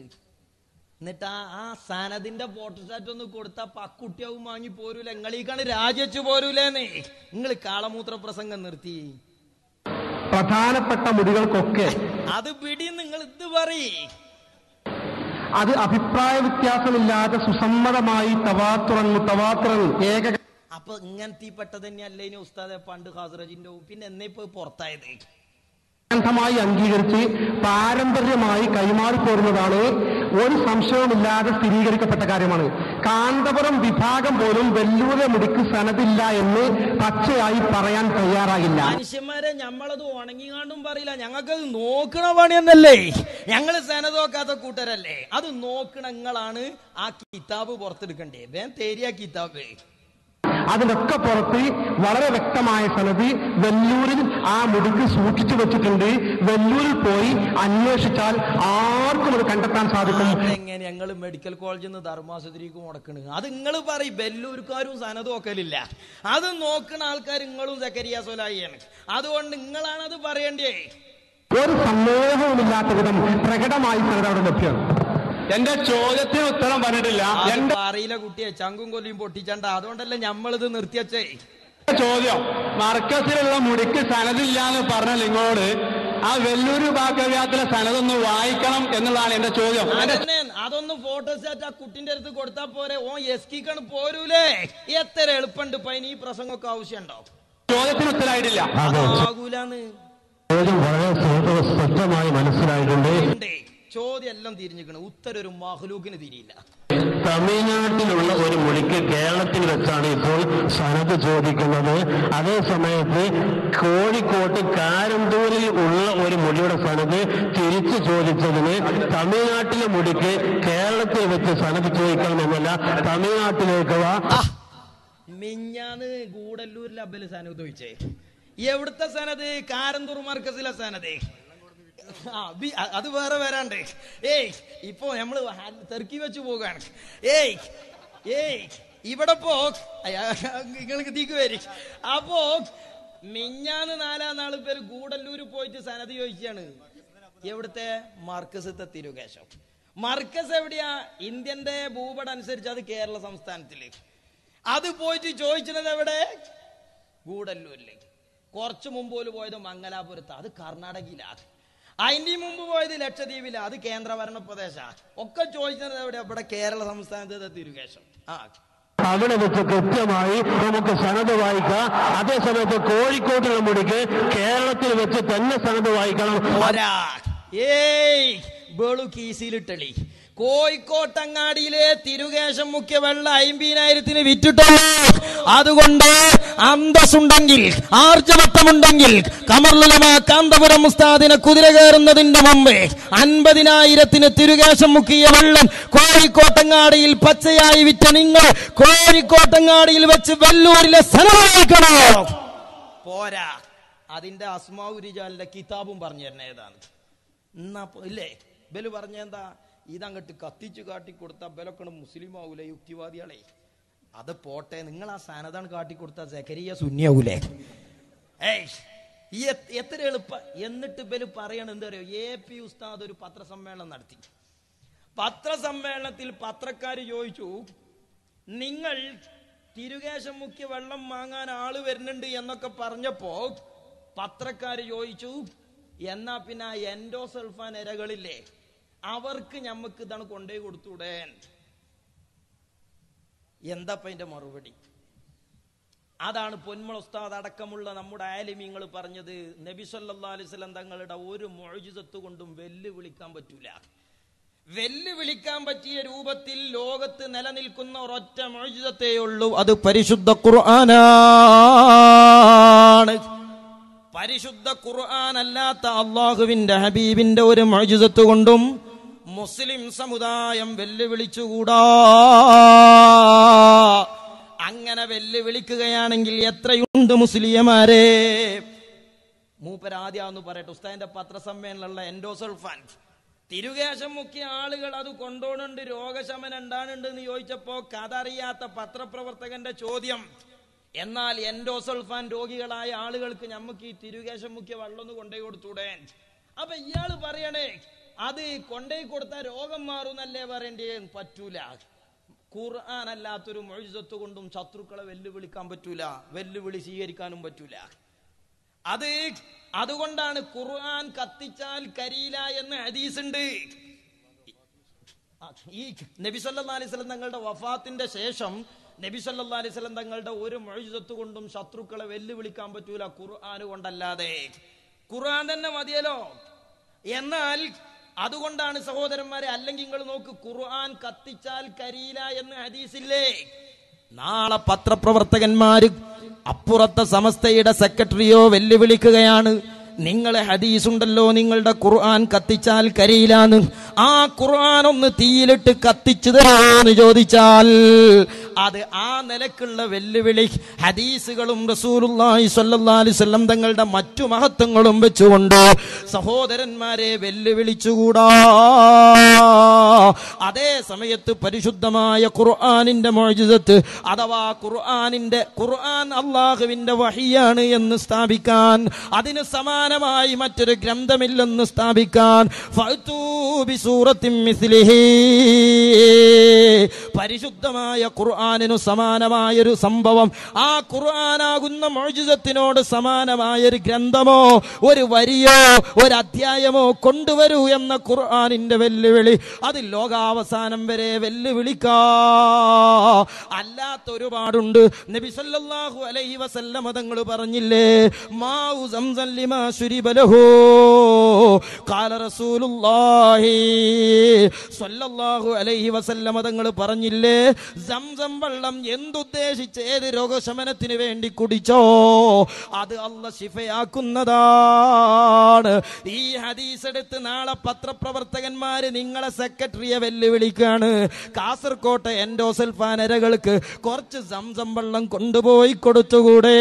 എന്നിട്ട് ആ സനദിന്റെ ഫോട്ടോസ്റ്റാറ്റ് ഒന്ന് കൊടുത്താ പക്കുട്ടിയാവും വാങ്ങി പോരൂല. നിങ്ങളീക്കാണ് രാജിച്ചു പോരൂലേന്നേ. നിങ്ങൾ കാളമൂത്ര പ്രസംഗം നിർത്തി. പ്രധാനപ്പെട്ട മുടികൾക്കൊക്കെ അത് പിടി. നിങ്ങൾ ഇത് പറയ്. അത് അഭിപ്രായ വ്യത്യാസമില്ലാതെ സുസമ്മതമായി തവാത്തുറൻ ഏക. അപ്പൊ ഇങ്ങനത്തെ പെട്ടത് തന്നെയല്ലേ ഇനി ഉസ്താദെ പണ്ട് ഖാസിറജിന്റെ. പിന്നെ എന്നേ ഇപ്പൊ പുറത്തായത് ഗ്രന്ഥമായി അംഗീകരിച്ച് പാരമ്പര്യമായി കൈമാറിപ്പോരുന്നതാണ്. ഒരു സംശയവുമില്ലാതെ സ്ഥിരീകരിക്കപ്പെട്ട കാര്യമാണ്. കാന്തപുരം വിഭാഗം പോലും വെല്ലൂരിലെ മുടിക്ക് സനദില്ല എന്ന് പച്ചയായി പറയാൻ തയ്യാറായില്ല. മനുഷ്യന്മാരെ, ഞമ്മളത് ഉണങ്ങിക്കാണ്ടും പറയില്ല. ഞങ്ങൾക്കത് നോക്കണ പണിയെന്നല്ലേ. ഞങ്ങൾ സനത് നോക്കാത്ത കൂട്ടരല്ലേ. അത് നോക്കണ നിങ്ങളാണ്. ആ കിതാബ് പുറത്തെടുക്കണ്ടേ? വേം തേരിയ കിതാബ്. അതിനൊക്കെ പുറത്ത് വളരെ വ്യക്തമായ സനത് വെല്ലൂരിൽ ആ മുടിക്ക് സൂക്ഷിച്ചു വെച്ചിട്ടുണ്ട്. വെല്ലൂരിൽ പോയി അന്വേഷിച്ചാൽ ആർക്കും അത് കണ്ടെത്താൻ സാധിക്കും. എങ്ങനെ ഞങ്ങൾ മെഡിക്കൽ കോളേജിൽ നിന്ന് ധർമാശുപത്രിക്ക് മുടക്കണ്? അത് നിങ്ങൾ പറയും. വെല്ലൂർക്കാരും സനത് നോക്കലില്ല. അത് നോക്കുന്ന ആൾക്കാർ നിങ്ങളും സക്കരിയ സ്വലായിയാണ്. അതുകൊണ്ട് നിങ്ങളാണത് പറയേണ്ടേ. ഒരു സന്ദേഹവുമില്ലാത്ത വിധം പ്രകടമായി സനത് അവിടെ ലഭ്യമാണ്. എന്റെ ചോദ്യത്തിന് ഉത്തരം പറഞ്ഞിട്ടില്ല. എന്റെ അറിയില്ല കുട്ടിയെ ചങ്കും കൊല്ലിയും പൊട്ടിച്ചണ്ട. അതുകൊണ്ടല്ലേ നമ്മളിത് നിർത്തിയച്ചേ. ചോദ്യം, മർക്കസിലുള്ള മുടിക്ക് സനദില്ല എന്ന് പറഞ്ഞ നിങ്ങളോട് ആ വെല്ലൂര് ബാക്കവ്യാത്തിലെ സനതൊന്ന് വായിക്കണം എന്നുള്ളതാണ് എന്റെ ചോദ്യം. അതൊന്ന് ഫോട്ടോസ്റ്റാറ്റ് ആ കുട്ടിന്റെ അടുത്ത് കൊടുത്താൽ പോരെ? ഓ എസ്കിക്കാണ് പോരൂലേ? എത്ര എളുപ്പമുണ്ട്. ഇപ്പൊ ഈ പ്രസംഗമൊക്കെ ആവശ്യമുണ്ടോ? ചോദ്യത്തിന് ഉത്തരമായിട്ടില്ല. ആകൂലാന്ന് ചോദ്യം വളരെ സ്പഷ്ടമായി മനസ്സിലായിട്ടുണ്ട്. ചോദ്യം എല്ലാം തിരിഞ്ഞിരിക്കണം. ഉത്തരം ഒരു മഹ്ലൂക്കിന് തിരിയില്ല. തമിഴ്നാട്ടിലുള്ള ഒരു മുടിക്ക് കേരളത്തിൽ വെച്ചാണ് ഇപ്പോൾ സനത് ചോദിക്കുന്നത്. അതേ സമയത്ത് കോഴിക്കോട്ട് കാരന്തൂരിൽ ഉള്ള ഒരു മുടിയുടെ സനത് തിരിച്ചു ചോദിച്ചതിന് തമിഴ്നാട്ടിലെ മുടിക്ക് കേരളത്തിൽ വെച്ച് സനത് ചോദിക്കണമെന്നല്ല, തമിഴ്നാട്ടിലേക്ക് വാ. മിഞ്ഞാന്ന് ഗൂഡല്ലൂരിലെ അബ്ബല് സനത് ചോദിച്ചേ. എവിടുത്തെ സനത്? കാരന്തൂർ മർക്കസിലെ സനത്. അത് വേറെ വരാണ്ട്. ഇപ്പൊ നമ്മള് തെർക്കി വെച്ച് പോകാണ്. ഇവിടെ പോ നിങ്ങൾക്ക് തീക്ക് വരി. അപ്പോ മിഞ്ഞാന്ന് 4-ാം നാള് പേര് ഗൂഡല്ലൂര് പോയിട്ട് സനത് ചോദിച്ചാണ്. എവിടുത്തെ? മർക്കസത്തെ തിരുകേശം. മർക്കസ് എവിടെയാ? ഇന്ത്യന്റെ ഭൂപടം അനുസരിച്ച് അത് കേരള സംസ്ഥാനത്തില്. അത് പോയിട്ട് ചോദിച്ചത് എവിടെ? ഗൂഡല്ലൂരില്. കുറച്ചു മുമ്പ് പോയത് മംഗലാപുരത്ത്, അത് കർണാടകയിലാണ്. അതിന്റെ മുമ്പ് പോയത് ലക്ഷദ്വീപില, അത് കേന്ദ്രഭരണ പ്രദേശ. ഒക്കെ ചോദിച്ചത് എവിടെ? ഇവിടെ കേരള സംസ്ഥാനത്തെ തിരുകേശം. അവിടെ വെച്ച് കൃത്യമായി നമുക്ക് സനത് വായിക്കാം. അതേസമയത്ത് കോഴിക്കോട്ടുള്ള മുടിക്ക് കേരളത്തിൽ വെച്ച് തന്നെ സനത് വായിക്കണം. ബേളു കീസിലിട്ടളി. കോഴിക്കോട്ടങ്ങാടിയിലെ തിരുകേശം മുഖ്യ വെള്ള 50,000-ന് വിറ്റിട്ടോ. അതുകൊണ്ട് അന്തസ്സുണ്ടെങ്കിൽ, ആർജവത്വമുണ്ടെങ്കിൽ കമറുലുലമ കാന്തപുരം ഉസ്താദിനെ കുതിര കയറുന്നതിന്റെ മുമ്പ് 50,000-ന് തിരുകേശം മുക്കിയ വെള്ളം കോഴിക്കോട്ടങ്ങാടിയിൽ പച്ചയായി വിറ്റ നിങ്ങൾ കോഴിക്കോട്ടങ്ങാടിയിൽ വെച്ച് വെല്ലൂരിലെ സനവായിക്കണോ? പോരാ, അതിന്റെ അസ്മാഉ റിജാലിന്റെ കിതാബും പറഞ്ഞു തരുന്ന ഏതാണ് ഇല്ലേ? ബലു പറഞ്ഞെന്താ? ഇതങ്ങട്ട് കത്തിച്ചു കാട്ടിക്കൊടുത്ത ബലൊക്കെ മുസ്ലിം ആവൂലേ? യുക്തിവാദികളെ. അത് പോട്ടെ, നിങ്ങൾ ആ സനതാണ് കാട്ടിക്കൊടുത്ത സക്കരിയ സുന്നിയാവൂലേ? എത്ര എളുപ്പ. എന്നിട്ട് ബലു പറയണ എന്താ പറയുക? AP ഉസ്താദ് ഒരു പത്രസമ്മേളനം നടത്തി. പത്രസമ്മേളനത്തിൽ പത്രക്കാര് ചോദിച്ചു, നിങ്ങൾ തിരുകേശം മുഖ്യ വെള്ളം വാങ്ങാൻ ആള് വരുന്നുണ്ട് എന്നൊക്കെ പറഞ്ഞപ്പോ പത്രക്കാര് ചോദിച്ചു, എന്നാ പിന്നെ എൻഡോസൾഫാൻ ഇരകളില്ലേ, അവർക്ക് ഞമ്മക്ക് ഇതാണ് കൊണ്ടേ കൊടുത്തൂടെ? എന്താപ്പ അതിന്റെ മറുപടി? അതാണ് പൊന്മള ഉസ്താദ് അടക്കമുള്ള നമ്മുടെ ആലിമീങ്ങൾ പറഞ്ഞത്. നബി സല്ലല്ലാഹു അലൈഹി വസല്ലം തങ്ങളുടെ ഒരു മുഅ്ജിസത്ത് കൊണ്ടും വെല്ലുവിളിക്കാൻ പറ്റൂല. വെല്ലുവിളിക്കാൻ പറ്റിയ രൂപത്തിൽ ലോകത്ത് നിലനിൽക്കുന്ന ഒരൊറ്റ മുഅ്ജിസത്തേ ഉള്ളൂ. അത് പരിശുദ്ധ ഖുർആനാണ്. പരിശുദ്ധ ഖുർആൻ അല്ലാത്ത അള്ളാഹുവിന്റെ ഹബീബിന്റെ ഒരു മുഅ്ജിസത്ത് കൊണ്ടും മുസ്ലിം സമുദായം വെല്ലുവിളിച്ചുകൂടാ. അങ്ങനെ വെല്ലുവിളിക്കുകയാണെങ്കിൽ എത്രയുണ്ട് മുസ്ലിയമാരെ? മൂപ്പരാദ്യാന്ന് പറയട്ടെ, ഉസ്താദിന്റെ പത്രസമ്മേളനമുള്ള എൻഡോസൾഫാൻ തിരുകേശം മുഖ്യ ആളുകൾ അത് കൊണ്ടോണുണ്ട്, രോഗശമനം ഉണ്ടാകുന്നുണ്ട് എന്ന് ചോദിച്ചപ്പോ കഥ അറിയാത്ത പത്രപ്രവർത്തകന്റെ ചോദ്യം, എന്നാൽ എൻഡോസൾഫാൻ രോഗികളായ ആളുകൾക്ക് നമുക്ക് ഈ തിരുകേശം മുഖ്യ വെള്ളം കൊണ്ടേ കൊടുത്തൂടെ? അപ്പൊ ഇയാള് പറയണേ അത് കൊണ്ടേ കൊടുത്താൽ രോഗം മാറുന്നല്ലേ പറയണ്ടേ? പറ്റൂല. ഖുർആൻ അല്ലാത്തൊരു മുഅ്ജിസത്ത് കൊണ്ടും ശത്രുക്കളെ വെല്ലുവിളിക്കാൻ പറ്റൂല, വെല്ലുവിളി സ്വീകരിക്കാനും പറ്റൂല. അതുകൊണ്ടാണ് ഖുർആൻ കത്തിച്ചാൽ കരിയില എന്ന് ഹദീസ് ഉണ്ട്. ഈ നബി സല്ലല്ലാഹു അലൈഹി വസല്ലം തങ്ങളുടെ വഫാത്തിന്റെ ശേഷം നബി സല്ലല്ലാഹു അലൈഹി വസല്ലം തങ്ങളുടെ ഒരു മുഅ്ജിസത്ത് കൊണ്ടും ശത്രുക്കളെ വെല്ലുവിളിക്കാൻ പറ്റൂല, ഖുർആൻ കൊണ്ടല്ലാതെ. ഖുർആൻ തന്നെ മതിയല്ലോ. എന്നാൽ അതുകൊണ്ടാണ് സഹോദരന്മാരെ, അല്ലെങ്കിൽ നിങ്ങൾ നോക്ക്, ഖുർആൻ കത്തിച്ചാൽ കരിയില എന്ന് ഹദീസില്ലേ? നാളെ പത്രപ്രവർത്തകന്മാര് അപ്പുറത്തെ സമസ്തയുടെ സെക്രട്ടറിയോ വെല്ലുവിളിക്കുകയാണ്, നിങ്ങളെ ഹദീസ് ഉണ്ടല്ലോ, നിങ്ങളുടെ ഖുർആൻ കത്തിച്ചാൽ കരിയിലാന്ന്, ആ ഖുർആൻ ഒന്ന് തീയിലിട്ട് കത്തിച്ചു തരാന്ന് ചോദിച്ചാൽ അത് ആ നിലക്കുള്ള വെല്ലുവിളി ഹദീസുകളും റസൂലുള്ളാഹി സ്വല്ലല്ലാഹു അലൈഹി വസല്ലം തങ്ങളുടെ മറ്റു മഹത്വങ്ങളും വെച്ചുകൊണ്ട് സഹോദരന്മാരെ വെല്ലുവിളിച്ചുകൂടാ. അതേ സമയത്ത് പരിശുദ്ധമായ ഖുർആനിന്റെ മുഅ്ജിസത്ത് അഥവാ ഖുർആൻ അല്ലാഹുവിന്റെ വഹിയാണ് എന്ന് സ്ഥാപിക്കാൻ, അതിന് സമാനമായി മറ്റൊരു ഗ്രന്ഥമില്ലെന്ന് സ്ഥാപിക്കാൻ ഫഅ്തൂ ബിസൂറത്തിൻ മിസ്ലിഹി, പരിശുദ്ധമായ ഖുർആനിനു സമാനമായൊരു സംഭവം, ആ ഖുർആനാകുന്ന മുഅ്ജിസത്തിനോട് സമാനമായൊരു ഗ്രന്ഥമോ ഒരു വരിയോ ഒരു അധ്യായമോ കൊണ്ടുവരൂ എന്ന ഖുർആനിന്റെ വെല്ലുവിളി, അത് ലോകാവസാനം വരെ വെല്ലുവിളിക്കാ. അല്ലാത്ത ഒരുപാടുണ്ട്. നബി സല്ലല്ലാഹു അലൈഹി വസല്ലം തങ്ങൾ പറഞ്ഞില്ലേ, മാഉ സംസം ലിമാ ശുരിബ ലഹു ഖാല റസൂലുള്ളാഹി സല്ലല്ലാഹു അലൈഹി വസല്ലം തങ്ങൾ പറഞ്ഞില്ലേ, സംസം വെള്ളം എന്തുദ്ദേശിച്ച് ഏത് രോഗശമനത്തിന് വേണ്ടി കുടിച്ചോ അത് അല്ലാഹ് ശിഫയാക്കുന്നതാണ്. ഈ ഹദീസ് എടുത്ത് നാളെ പത്രപ്രവർത്തകന്മാര് നിങ്ങളെ സെക്രട്ടറിയെ വെല്ലുവിളിക്കാണ്. കാസർകോട്ടെ എൻഡോസൽഫാൻ എരകൾക്ക് കുറച്ച് സംസം വെള്ളം കൊണ്ടുപോയി കൊടുത്തുകൂടെ?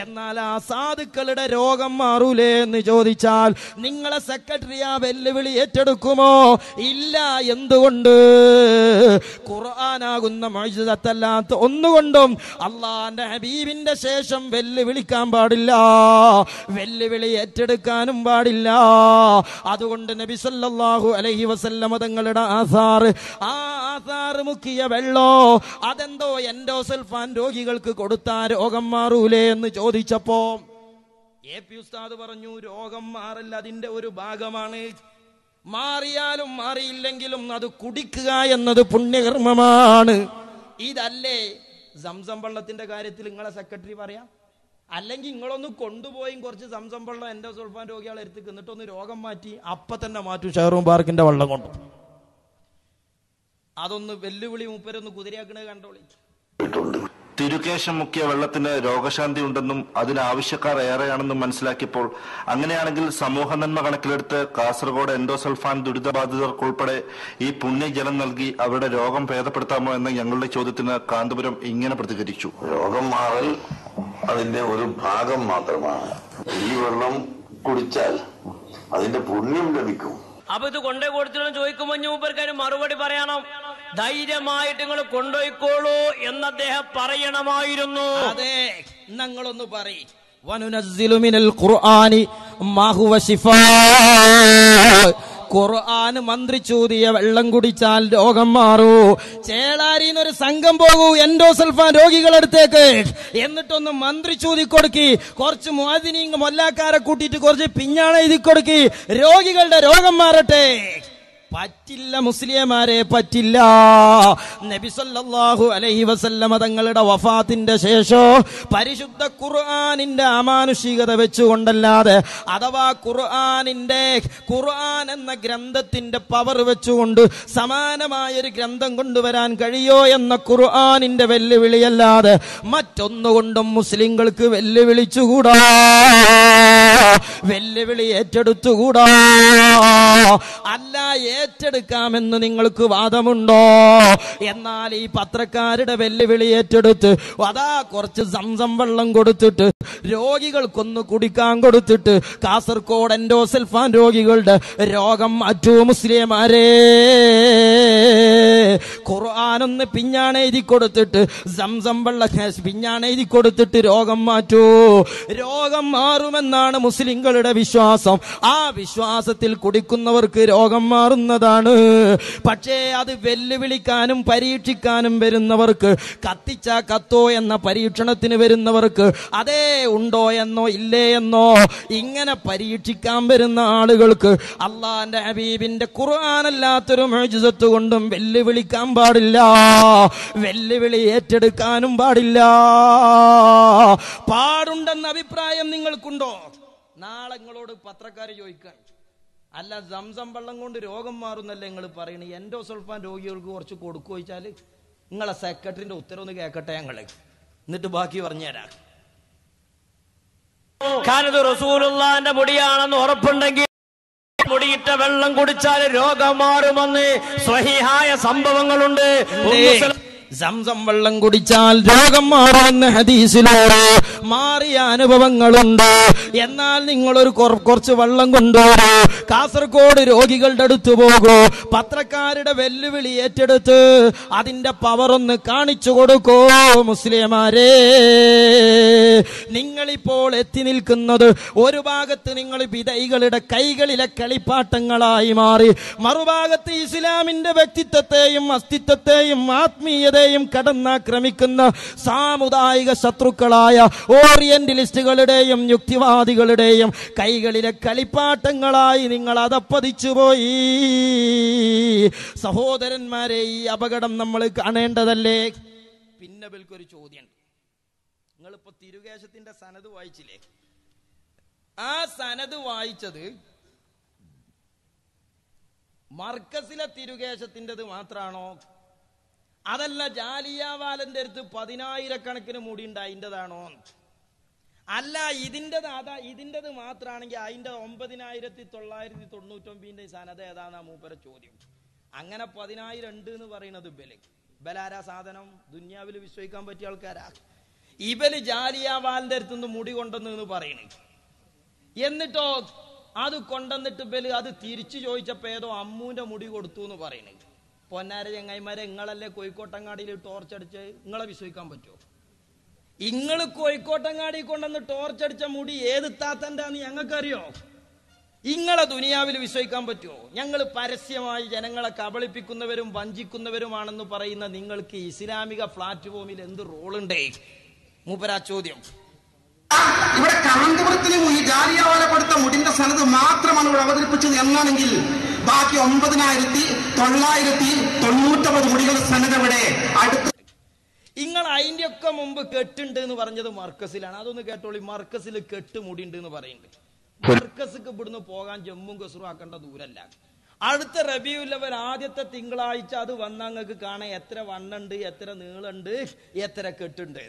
എന്നാൽ ആ സാധുക്കളുടെ രോഗം മാറൂലേ എന്ന് ചോദിച്ചാൽ നിങ്ങളെ സെക്രട്ടറി ആ വെല്ലുവിളി ഏറ്റെടുക്കുമോ? ഇല്ല. എന്തുകൊണ്ട്? ഖുർആനാകുന്ന മുഅ്ജിസത്തല്ലാത്ത ഒന്നുകൊണ്ടും അള്ളാന്റെ ഹബീബിന്റെ ശേഷം വെല്ലുവിളിക്കാൻ പാടില്ല, വെല്ലുവിളി ഏറ്റെടുക്കാനും പാടില്ല. അതുകൊണ്ട് നബി സല്ലല്ലാഹു അലൈഹി വസല്ലം തങ്ങളുടെ ആസാർ, ആ ആസാർ മുക്കിയ വെള്ളോ അതെന്തോ എൻഡോസൽഫാൻ രോഗികൾക്ക് കൊടുത്താ രോഗം മാറൂലേ എന്ന് ചോദിച്ചപ്പോ AP ഉസ്താദ് പറഞ്ഞു, രോഗം മാറൽ അതിന്റെ ഒരു ഭാഗമാണ്. മാറിയാലും മാറിയില്ലെങ്കിലും അത് കുടിക്കുക എന്നത് പുണ്യകർമ്മമാണ്. ഇതല്ലേ സംസം വെള്ളത്തിന്റെ കാര്യത്തിൽ നിങ്ങളെ സെക്രട്ടറി പറയാം? അല്ലെങ്കിൽ നിങ്ങളൊന്ന് കൊണ്ടുപോയി കുറച്ച് സംസം വെള്ളം എൻഡോസൾഫാൻ രോഗികളെ എടുത്ത് എന്നിട്ടൊന്ന് രോഗം മാറ്റി അപ്പൊ തന്നെ മാറ്റൂ ഷെയറും പാർക്കിന്റെ വെള്ളം കൊണ്ടു. അതൊന്ന് വെല്ലുവിളി മൂപ്പരൊന്ന് കുതിരയാക്കണേ കണ്ടോളി. തിരുകേശം മുക്കിയ വെള്ളത്തിന് രോഗശാന്തി ഉണ്ടെന്നും അതിന് ആവശ്യക്കാർ ഏറെയാണെന്നും മനസ്സിലാക്കിയപ്പോൾ അങ്ങനെയാണെങ്കിൽ സമൂഹ നന്മ കണക്കിലെടുത്ത് കാസർഗോഡ് എൻഡോസൾഫാൻ ദുരിതബാധിതർക്കുൾപ്പെടെ ഈ പുണ്യജലം നൽകി അവരുടെ രോഗം ഭേദപ്പെടുത്താമോ എന്ന ഞങ്ങളുടെ ചോദ്യത്തിന് കാന്തപുരം ഇങ്ങനെ പ്രതികരിച്ചു. രോഗം മാറൽ അതിന്റെ ഒരു ഭാഗം മാത്രമാണ്. ഈ വെള്ളം കുടിച്ചാൽ അതിന്റെ പുണ്യം ലഭിക്കും. അപ്പൊ ഇത് കൊണ്ടേ കൊടുത്തിട്ട് ചോദിക്കുമ്പോ മൂപ്പർക്കാരും മറുപടി പറയണം, ധൈര്യമായിട്ട് നിങ്ങൾ കൊണ്ടുപോയിക്കോളൂ എന്ന് അദ്ദേഹം പറയണമായിരുന്നു. അതെ, ഞങ്ങളൊന്ന് പറയും, വനുനസ്സിലു മിനൽ ഖുർആനി മാ ഹുവ ശിഫാ, ഖുർആൻ മന്ത്രിച്ചൂതിയ വെള്ളം കുടിച്ചാൽ രോഗം മാറൂ. ചേളാരിന്നൊരു സംഘം പോകൂ എൻഡോസൾഫാൻ രോഗികളടുത്തേക്ക്, എന്നിട്ടൊന്ന് മന്ത്രിച്ചൂതി കൊടുക്കി, കുറച്ച് മുഅദ്ദിനീൻ മൊല്ലാക്കാരെ കൂട്ടിയിട്ട് കുറച്ച് പിഞ്ഞാണ എഴുതി കൊടുക്കി, രോഗികളുടെ രോഗം മാറട്ടെ. പറ്റില്ല മുസ്ലിംമാരെ, പറ്റില്ല. നബി സല്ലല്ലാഹു അലൈഹി വസല്ലമ തങ്ങളുടെ വഫാത്തിന്റെ ശേഷം പരിശുദ്ധ ഖുർആനിന്റെ അമാനുഷികത വെച്ചുകൊണ്ടല്ലാതെ, അഥവാ ഖുർആൻ എന്ന ഗ്രന്ഥത്തിന്റെ പവർ വെച്ചുകൊണ്ട് സമാനമായൊരു ഗ്രന്ഥം കൊണ്ടുവരാൻ കഴിയോ എന്ന ഖുർആനിന്റെ വെല്ലുവിളിയല്ലാതെ മറ്റൊന്നുകൊണ്ടും മുസ്ലിങ്ങൾക്ക് വെല്ലുവിളിച്ചുകൂടാ, വെല്ലുവിളി ഏറ്റെടുത്തുകൂടാ. അല്ല, ഏറ്റെടുക്കാമെന്ന് നിങ്ങൾക്ക് വാദമുണ്ടോ? എന്നാൽ ഈ പത്രക്കാരുടെ വെല്ലുവിളി ഏറ്റെടുത്ത് അതാ കുറച്ച് സംസം വെള്ളം കൊടുത്തിട്ട് രോഗികൾക്കൊന്ന് കുടിക്കാൻ കൊടുത്തിട്ട് കാസർഗോഡ് എൻഡോസൾഫാൻ രോഗികളുടെ രോഗം മാറ്റൂ മുസ്ലിംമാരെ. ഖുർആനൊന്ന് പിഞ്ഞാണ് എഴുതി കൊടുത്തിട്ട് സംസം വെള്ളം പിഞ്ഞാണ് എഴുതി കൊടുത്തിട്ട് രോഗം മാറ്റൂ. രോഗം മാറുമെന്നാണ് മുസ്ലിങ്ങളുടെ വിശ്വാസം. ആ വിശ്വാസത്തിൽ കുടിക്കുന്നവർക്ക് രോഗം മാറുന്നതാണ്. പക്ഷേ അത് വെല്ലുവിളിക്കാനും പരീക്ഷിക്കാനും വരുന്നവർക്ക്, കത്തിച്ച കത്തോ എന്ന പരീക്ഷണത്തിന് വരുന്നവർക്ക്, അതേ ഉണ്ടോ എന്നോ ഇല്ലേ എന്നോ ഇങ്ങനെ പരീക്ഷിക്കാൻ വരുന്ന ആളുകൾക്ക് അള്ളാന്റെ ഹബീബിന്റെ ഖുർആനല്ലാത്തൊരു മുഅ്ജിസത്ത് കൊണ്ടും വെല്ലുവിളിക്കാൻ പാടില്ല, വെല്ലുവിളി ഏറ്റെടുക്കാനും പാടില്ല. പാടുണ്ടെന്ന അഭിപ്രായം നിങ്ങൾക്കുണ്ടോ? നാളെ നിങ്ങളോട് പത്രക്കാർ ചോദിക്കാൻ, അല്ല സംസം വെള്ളം കൊണ്ട് രോഗം മാറുന്നല്ലേ നിങ്ങൾ പറയണേ, എൻഡോസൾഫാൻ രോഗികൾക്ക് കുറച്ച് കൊടുക്കു വെച്ചാൽ നിങ്ങളെ സെക്രട്ടറിന്റെ ഉത്തരവൊന്ന് കേൾക്കട്ടെ ഞങ്ങള്, എന്നിട്ട് ബാക്കി പറഞ്ഞുതരാം. കാനത് റസൂലുള്ളാന്റെ മുടിയാണെന്ന് ഉറപ്പുണ്ടെങ്കിൽ മുടിയിട്ട വെള്ളം കുടിച്ചാൽ രോഗം മാറുമെന്ന് സ്വഹീഹായ സംഭവങ്ങളുണ്ട്. സംസം വെള്ളം കുടിച്ചാൽ രോഗം മാറുമെന്ന് ഹദീസിലൂടെ മാറിയ അനുഭവങ്ങളുണ്ട്. എന്നാൽ നിങ്ങളൊരു കുറച്ച് വെള്ളം കൊണ്ടുവരൂ, കാസർഗോഡ് രോഗികളുടെ അടുത്ത് പോകൂ, പത്രക്കാരുടെ വെല്ലുവിളി ഏറ്റെടുത്ത് അതിന്റെ പവറൊന്ന് കാണിച്ചു കൊടുക്കൂ. മുസ്ലിമാരെ, നിങ്ങളിപ്പോൾ എത്തി നിൽക്കുന്നത് ഒരു ഭാഗത്ത് നിങ്ങൾ വിധൈകളുടെ കൈകളിലെ കളിപ്പാട്ടങ്ങളായി മാറി, മറുഭാഗത്ത് ഇസ്ലാമിന്റെ വ്യക്തിത്വത്തെയും അസ്തിത്വത്തെയും ആത്മീയതയും കടന്നാക്രമിക്കുന്ന സാമുദായിക ശത്രുക്കളായ ഓറിയന്റലിസ്റ്റുകളുടെയും യുക്തിവാദികളുടെയും കൈകളിലെ കളിപ്പാട്ടങ്ങളായി നിങ്ങൾ അതപ്പതിച്ചുപോയി. സഹോദരന്മാരെ, ഈ അപകടം നമ്മൾ കാണേണ്ടതല്ലേ? പിന്നെ ഒരു ചോദ്യം, നിങ്ങളിപ്പോ തിരുകേശത്തിന്റെ സനത് വായിച്ചില്ലേ? ആ സനത് വായിച്ചത് മർക്കസിലെ തിരുകേശത്തിൻ്റെത് മാത്രാണോ? അതല്ല ജാലിയാവാലന്റെ അടുത്ത് 10,000 മുടി ഉണ്ട് അതിൻ്റെതാണോ? അല്ല, ഇതിൻ്റെത് മാത്രാണെങ്കിൽ അതിന്റെ 9,999 സനത് ഏതാന്നാ മൂപ്പര ചോദ്യം. അങ്ങനെ 10,000 ഉണ്ട് എന്ന് പറയുന്നത് ബലാരാ സാധനം? ദുന്യാവിൽ വിശ്വസിക്കാൻ പറ്റിയ ആൾക്കാരാ ഇവല്? ജാലിയാവാലിന്റെ അടുത്തുനിന്ന് മുടി കൊണ്ടെന്ന് പറയണേ. എന്നിട്ടോ അത് കൊണ്ടുവന്നിട്ട് അത് തിരിച്ചു ചോദിച്ചപ്പോ ഏതോ അമ്മൂന്റെ മുടി കൊടുത്തു എന്ന് പറയണേ. പൊന്നാര ചങ്ങായിമാരെ, നിങ്ങളല്ലേ കോഴിക്കോട്ടങ്ങാടിയിൽ ടോർച്ചടിച്ച്? നിങ്ങളെ വിശ്വസിക്കാൻ പറ്റുമോ? ഇങ്ങള് കോഴിക്കോട്ടങ്ങാടി കൊണ്ടുവന്ന് ടോർച്ചടിച്ച മുടി ഏത് താത്തൻ്റെ ആന്ന് ഞങ്ങൾക്കറിയോ? ഇങ്ങളെ ദുനിയാവിൽ വിശ്വസിക്കാൻ പറ്റുമോ? ഞങ്ങൾ പരസ്യമായി ജനങ്ങളെ കബളിപ്പിക്കുന്നവരും വഞ്ചിക്കുന്നവരുമാണെന്ന് പറയുന്ന നിങ്ങൾക്ക് ഇസ്ലാമിക പ്ലാറ്റ്ഫോമിൽ എന്ത് റോളുണ്ടേ? മൂപ്പരാ ചോദ്യം. ഇവിടെ കാന്തപുരത്തിന് ഈ ജാലിയൻവാല കൊടുത്ത മുടിന്റെ സനത് മാത്രമാണ് ഇവിടെ അവതരിപ്പിച്ചത് എന്നാണെങ്കിൽ ബാക്കി 9,999 മുടികൾ സനത് ഇവിടെ അടുത്ത്. നിങ്ങൾ അതിന്റെ ഒക്കെ മുമ്പ് കെട്ടുണ്ട് എന്ന് പറഞ്ഞത് മർക്കസിലാണ്. അതൊന്ന് കേട്ടോളി. മർക്കസിൽ കെട്ട് മുടി ഉണ്ട് എന്ന് പറയുന്നുണ്ട്. മർക്കസിക്ക് ഇവിടുന്ന് പോകാൻ ജമ്മും കസറും ആക്കേണ്ട ദൂരല്ല. അടുത്ത റബീഉൽ ആദ്യത്തെ തിങ്കളാഴ്ച അത് വന്നങ്ങൾക്ക് കാണാൻ എത്ര വണ്ണുണ്ട്, എത്ര നീളുണ്ട്, എത്ര കെട്ടുണ്ട്.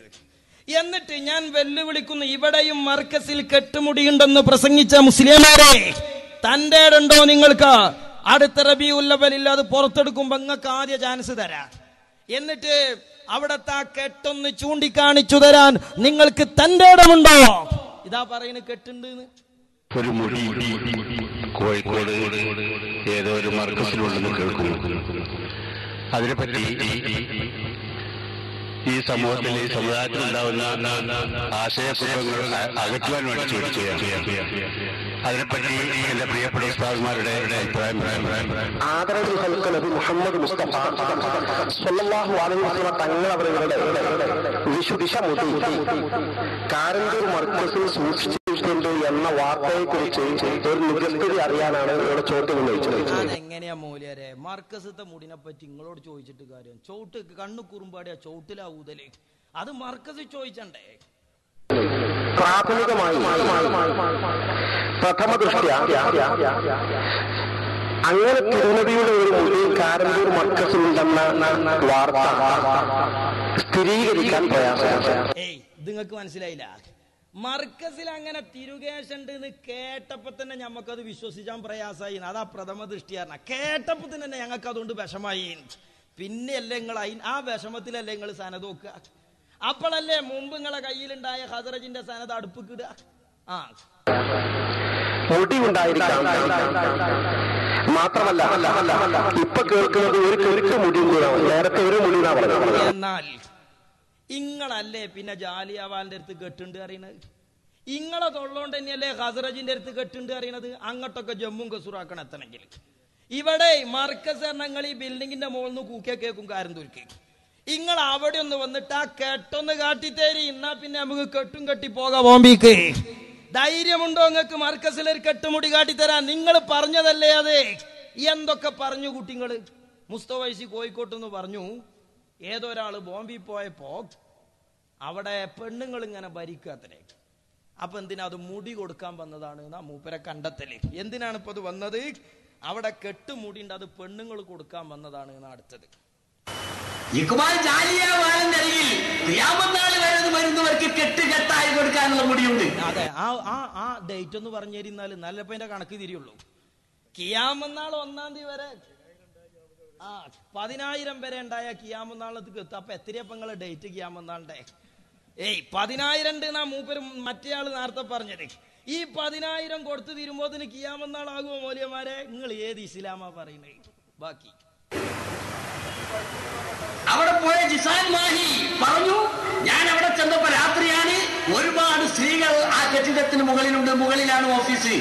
എന്നിട്ട് ഞാൻ വെല്ലുവിളിക്കുന്നു, ഇവിടെയും മർക്കസിൽ കെട്ടുമുടിയുണ്ടെന്ന് പ്രസംഗിച്ച മുസ്ലിംമാരെ, തന്റെ ഉണ്ടോ നിങ്ങൾക്ക്? അടുത്ത റബീഉൽ അവ്വലിൽ അത് പുറത്തെടുക്കുമ്പോ നിങ്ങൾക്ക് ആദ്യ ചാൻസ് തരാം. എന്നിട്ട് അവിടത്തെ ആ കെട്ടൊന്ന് ചൂണ്ടിക്കാണിച്ചു തരാൻ നിങ്ങൾക്ക് തന്റെ ഇടമുണ്ടോ? ഇതാ പറയുന്നത് കെട്ടുണ്ട്. ഒരു മുടി കോഴിക്കോട് ഏതോ ഒരു മർക്കസിലുണ്ടെന്ന് കേൾക്കുന്നു. അതിനെപ്പറ്റി ഈ സമൂഹത്തിൽ, ഈ സമുദായത്തിൽ ഉണ്ടാവുന്ന ആശയക്കുഴപ്പങ്ങൾ അകറ്റുവാൻ വേണ്ടി ചോദിക്കുകയാണ്. അതിനെപ്പറ്റി എന്റെ പ്രിയപ്പെട്ട ഉസ്താദുമാരുടെ അഭിപ്രായം ആദരവ് നബി മുഹമ്മദ് മുസ്തഫ സ്വല്ലല്ലാഹു അലൈഹി വസല്ലം തങ്ങൾ അവരുടെ വിശുദ്ധ മുടി കാരന്തൂർ മർക്കസിൽ സൂക്ഷിച്ചിട്ടുണ്ട് എന്ന വാർത്തയെ കുറിച്ച് ഒരു നിജസ്ഥിതി അറിയാനാണ് ഇവിടെ ചോദ്യം ഉന്നയിച്ചത്. എങ്ങനെയാ മൂല്യരെ മർക്കസത്തെ മുടിനെ പറ്റി നിങ്ങളോട് ചോദിച്ചിട്ട് കാര്യം? ചോട്ട് കണ്ണു കുറുമ്പാടിയ ചോട്ടിലാ ഊതല്. അത് മർക്കസ് ചോദിച്ചണ്ടേ? പ്രാഥമികമായി പ്രഥമ ദൃഷ്ട്യാ അങ്ങനെ തിരുനബിയുടെ ഒരു മുടി കാരന്തൂർ മർക്കസിലുണ്ടെന്ന വാർത്ത സ്ഥിരീകരിക്കാൻ പ്രയാസമാണ്. ഇത് നിങ്ങൾക്ക് മനസ്സിലായില്ല? മർക്കസിൽ അങ്ങനെ തിരുകേശുണ്ട് എന്ന് കേട്ടപ്പോ തന്നെ ഞമ്മക്കത് വിശ്വസിക്കാൻ പ്രയാസമായി. അതാ പ്രഥമ ദൃഷ്ടിയാർന്ന കേട്ടപ്പോ തന്നെ ഞങ്ങൾക്ക് അതുകൊണ്ട് വിഷമായി. പിന്നെയല്ലേ നിങ്ങൾ ആ വിഷമത്തിലല്ലേ നിങ്ങൾ സനത് നോക്കുക? അപ്പോഴല്ലേ മുമ്പ് നിങ്ങളെ കയ്യിലുണ്ടായ ഹസറജിന്റെ സനത് അടുപ്പിക്കിടുക? മുടി ഉണ്ടായിരിക്കാം. മാത്രമല്ല ഇപ്പൊ കേൾക്കുന്നത് ഒരു മുടി, നേരത്തെ ഒരു മുടി. എന്നാൽ ഇങ്ങളല്ലേ പിന്നെ ജാലിയൻവാലിന്റെ അടുത്ത് കെട്ടുണ്ട് അറിയണത്? ഇങ്ങളെ തൊള്ളോണ്ട് തന്നെയല്ലേ ഹസറജിന്റെ അടുത്ത് കെട്ടുണ്ട് അറിയണത്? അങ്ങോട്ടൊക്കെ ജമ്മും കസൂറാക്കണം എത്തണമെങ്കിൽ. ഇവിടെ മർക്കസ് എണ്ണങ്ങൾ ഈ ബിൽഡിങ്ങിന്റെ മുകളിൽ നിന്ന് കൂക്കിയ കേൾക്കും കാരന്തൂർക്ക്. ഇങ്ങൾ അവിടെ ഒന്ന് വന്നിട്ട് ആ കെട്ടൊന്ന് കാട്ടിത്തേരി, എന്നാ പിന്നെ നമുക്ക് കെട്ടും കെട്ടി പോകാം. ബോംബിക്ക് ധൈര്യമുണ്ടോ നിങ്ങൾക്ക് മർക്കസിൽ ഒരു കെട്ടുമുടി കാട്ടിത്തരാൻ? നിങ്ങൾ പറഞ്ഞതല്ലേ അത്? എന്തൊക്കെ പറഞ്ഞു കുട്ടിങ്ങള്? മുസ്തഫൈസി കോഴിക്കോട്ടെന്ന് പറഞ്ഞു, ഏതൊരാള് ബോംബെ പോയപ്പോ അവിടെ പെണ്ണുങ്ങൾ ഇങ്ങനെ ഭരിക്കാത്തേ. അപ്പൊ എന്തിനാ അത് മുടി കൊടുക്കാൻ വന്നതാണ് എന്നാ മൂപ്പരെ കണ്ടെത്തല്. എന്തിനാണ് ഇപ്പൊ അത് വന്നത്? അവിടെ കെട്ടുമുടിണ്ട്, അത് പെണ്ണുങ്ങൾ കൊടുക്കാൻ വന്നതാണ് എന്നാ അടുത്തത്. ഇഖ്ബാൽ ജാലിയൻവാലിന്റെ അരികിൽ ഖിയാമത്ത് നാൾ വരുന്നവർക്ക് കെട്ടായി കൊടുക്കാനുള്ള മുടിയുണ്ട്. അതെ, ആ ഡേറ്റ് ഒന്ന് പറഞ്ഞു തരുന്നാല് നല്ലപ്പോ അതിന്റെ കണക്ക് തിരിയുള്ളൂ. ഖിയാമത്ത് നാൾ 1-ാം തീയതി വരെ 10,000 വരെ ഉണ്ടായ കിയാമനാളത്തേക്ക് എത്തും. അപ്പൊ എത്രയപ്പങ്ങളെ ഡേറ്റ് കിയാമനാളുടെ? 10,000 ഉണ്ട് എന്നാ മൂപ്പരും മറ്റേ ആള് നേരത്തെ പറഞ്ഞത്. ഈ 10,000 കൊടുത്തു തീരുമ്പോത്തിന് കിയാമനാളാകുമോ മൗലവിമാരെ? നിങ്ങൾ ഏത് ഇസ്ലാമാ പറയുന്നത്? ബാക്കി അവിടെ പോയ ജിസാൻ മാഹി പറഞ്ഞു, ഞാൻ അവിടെ ചെന്നപ്പോ രാത്രിയാണ്, ഒരുപാട് സ്ത്രീകൾ ആ കെട്ടിടത്തിന് മുകളിലുണ്ട്, മുകളിലാണ് ഓഫീസ്.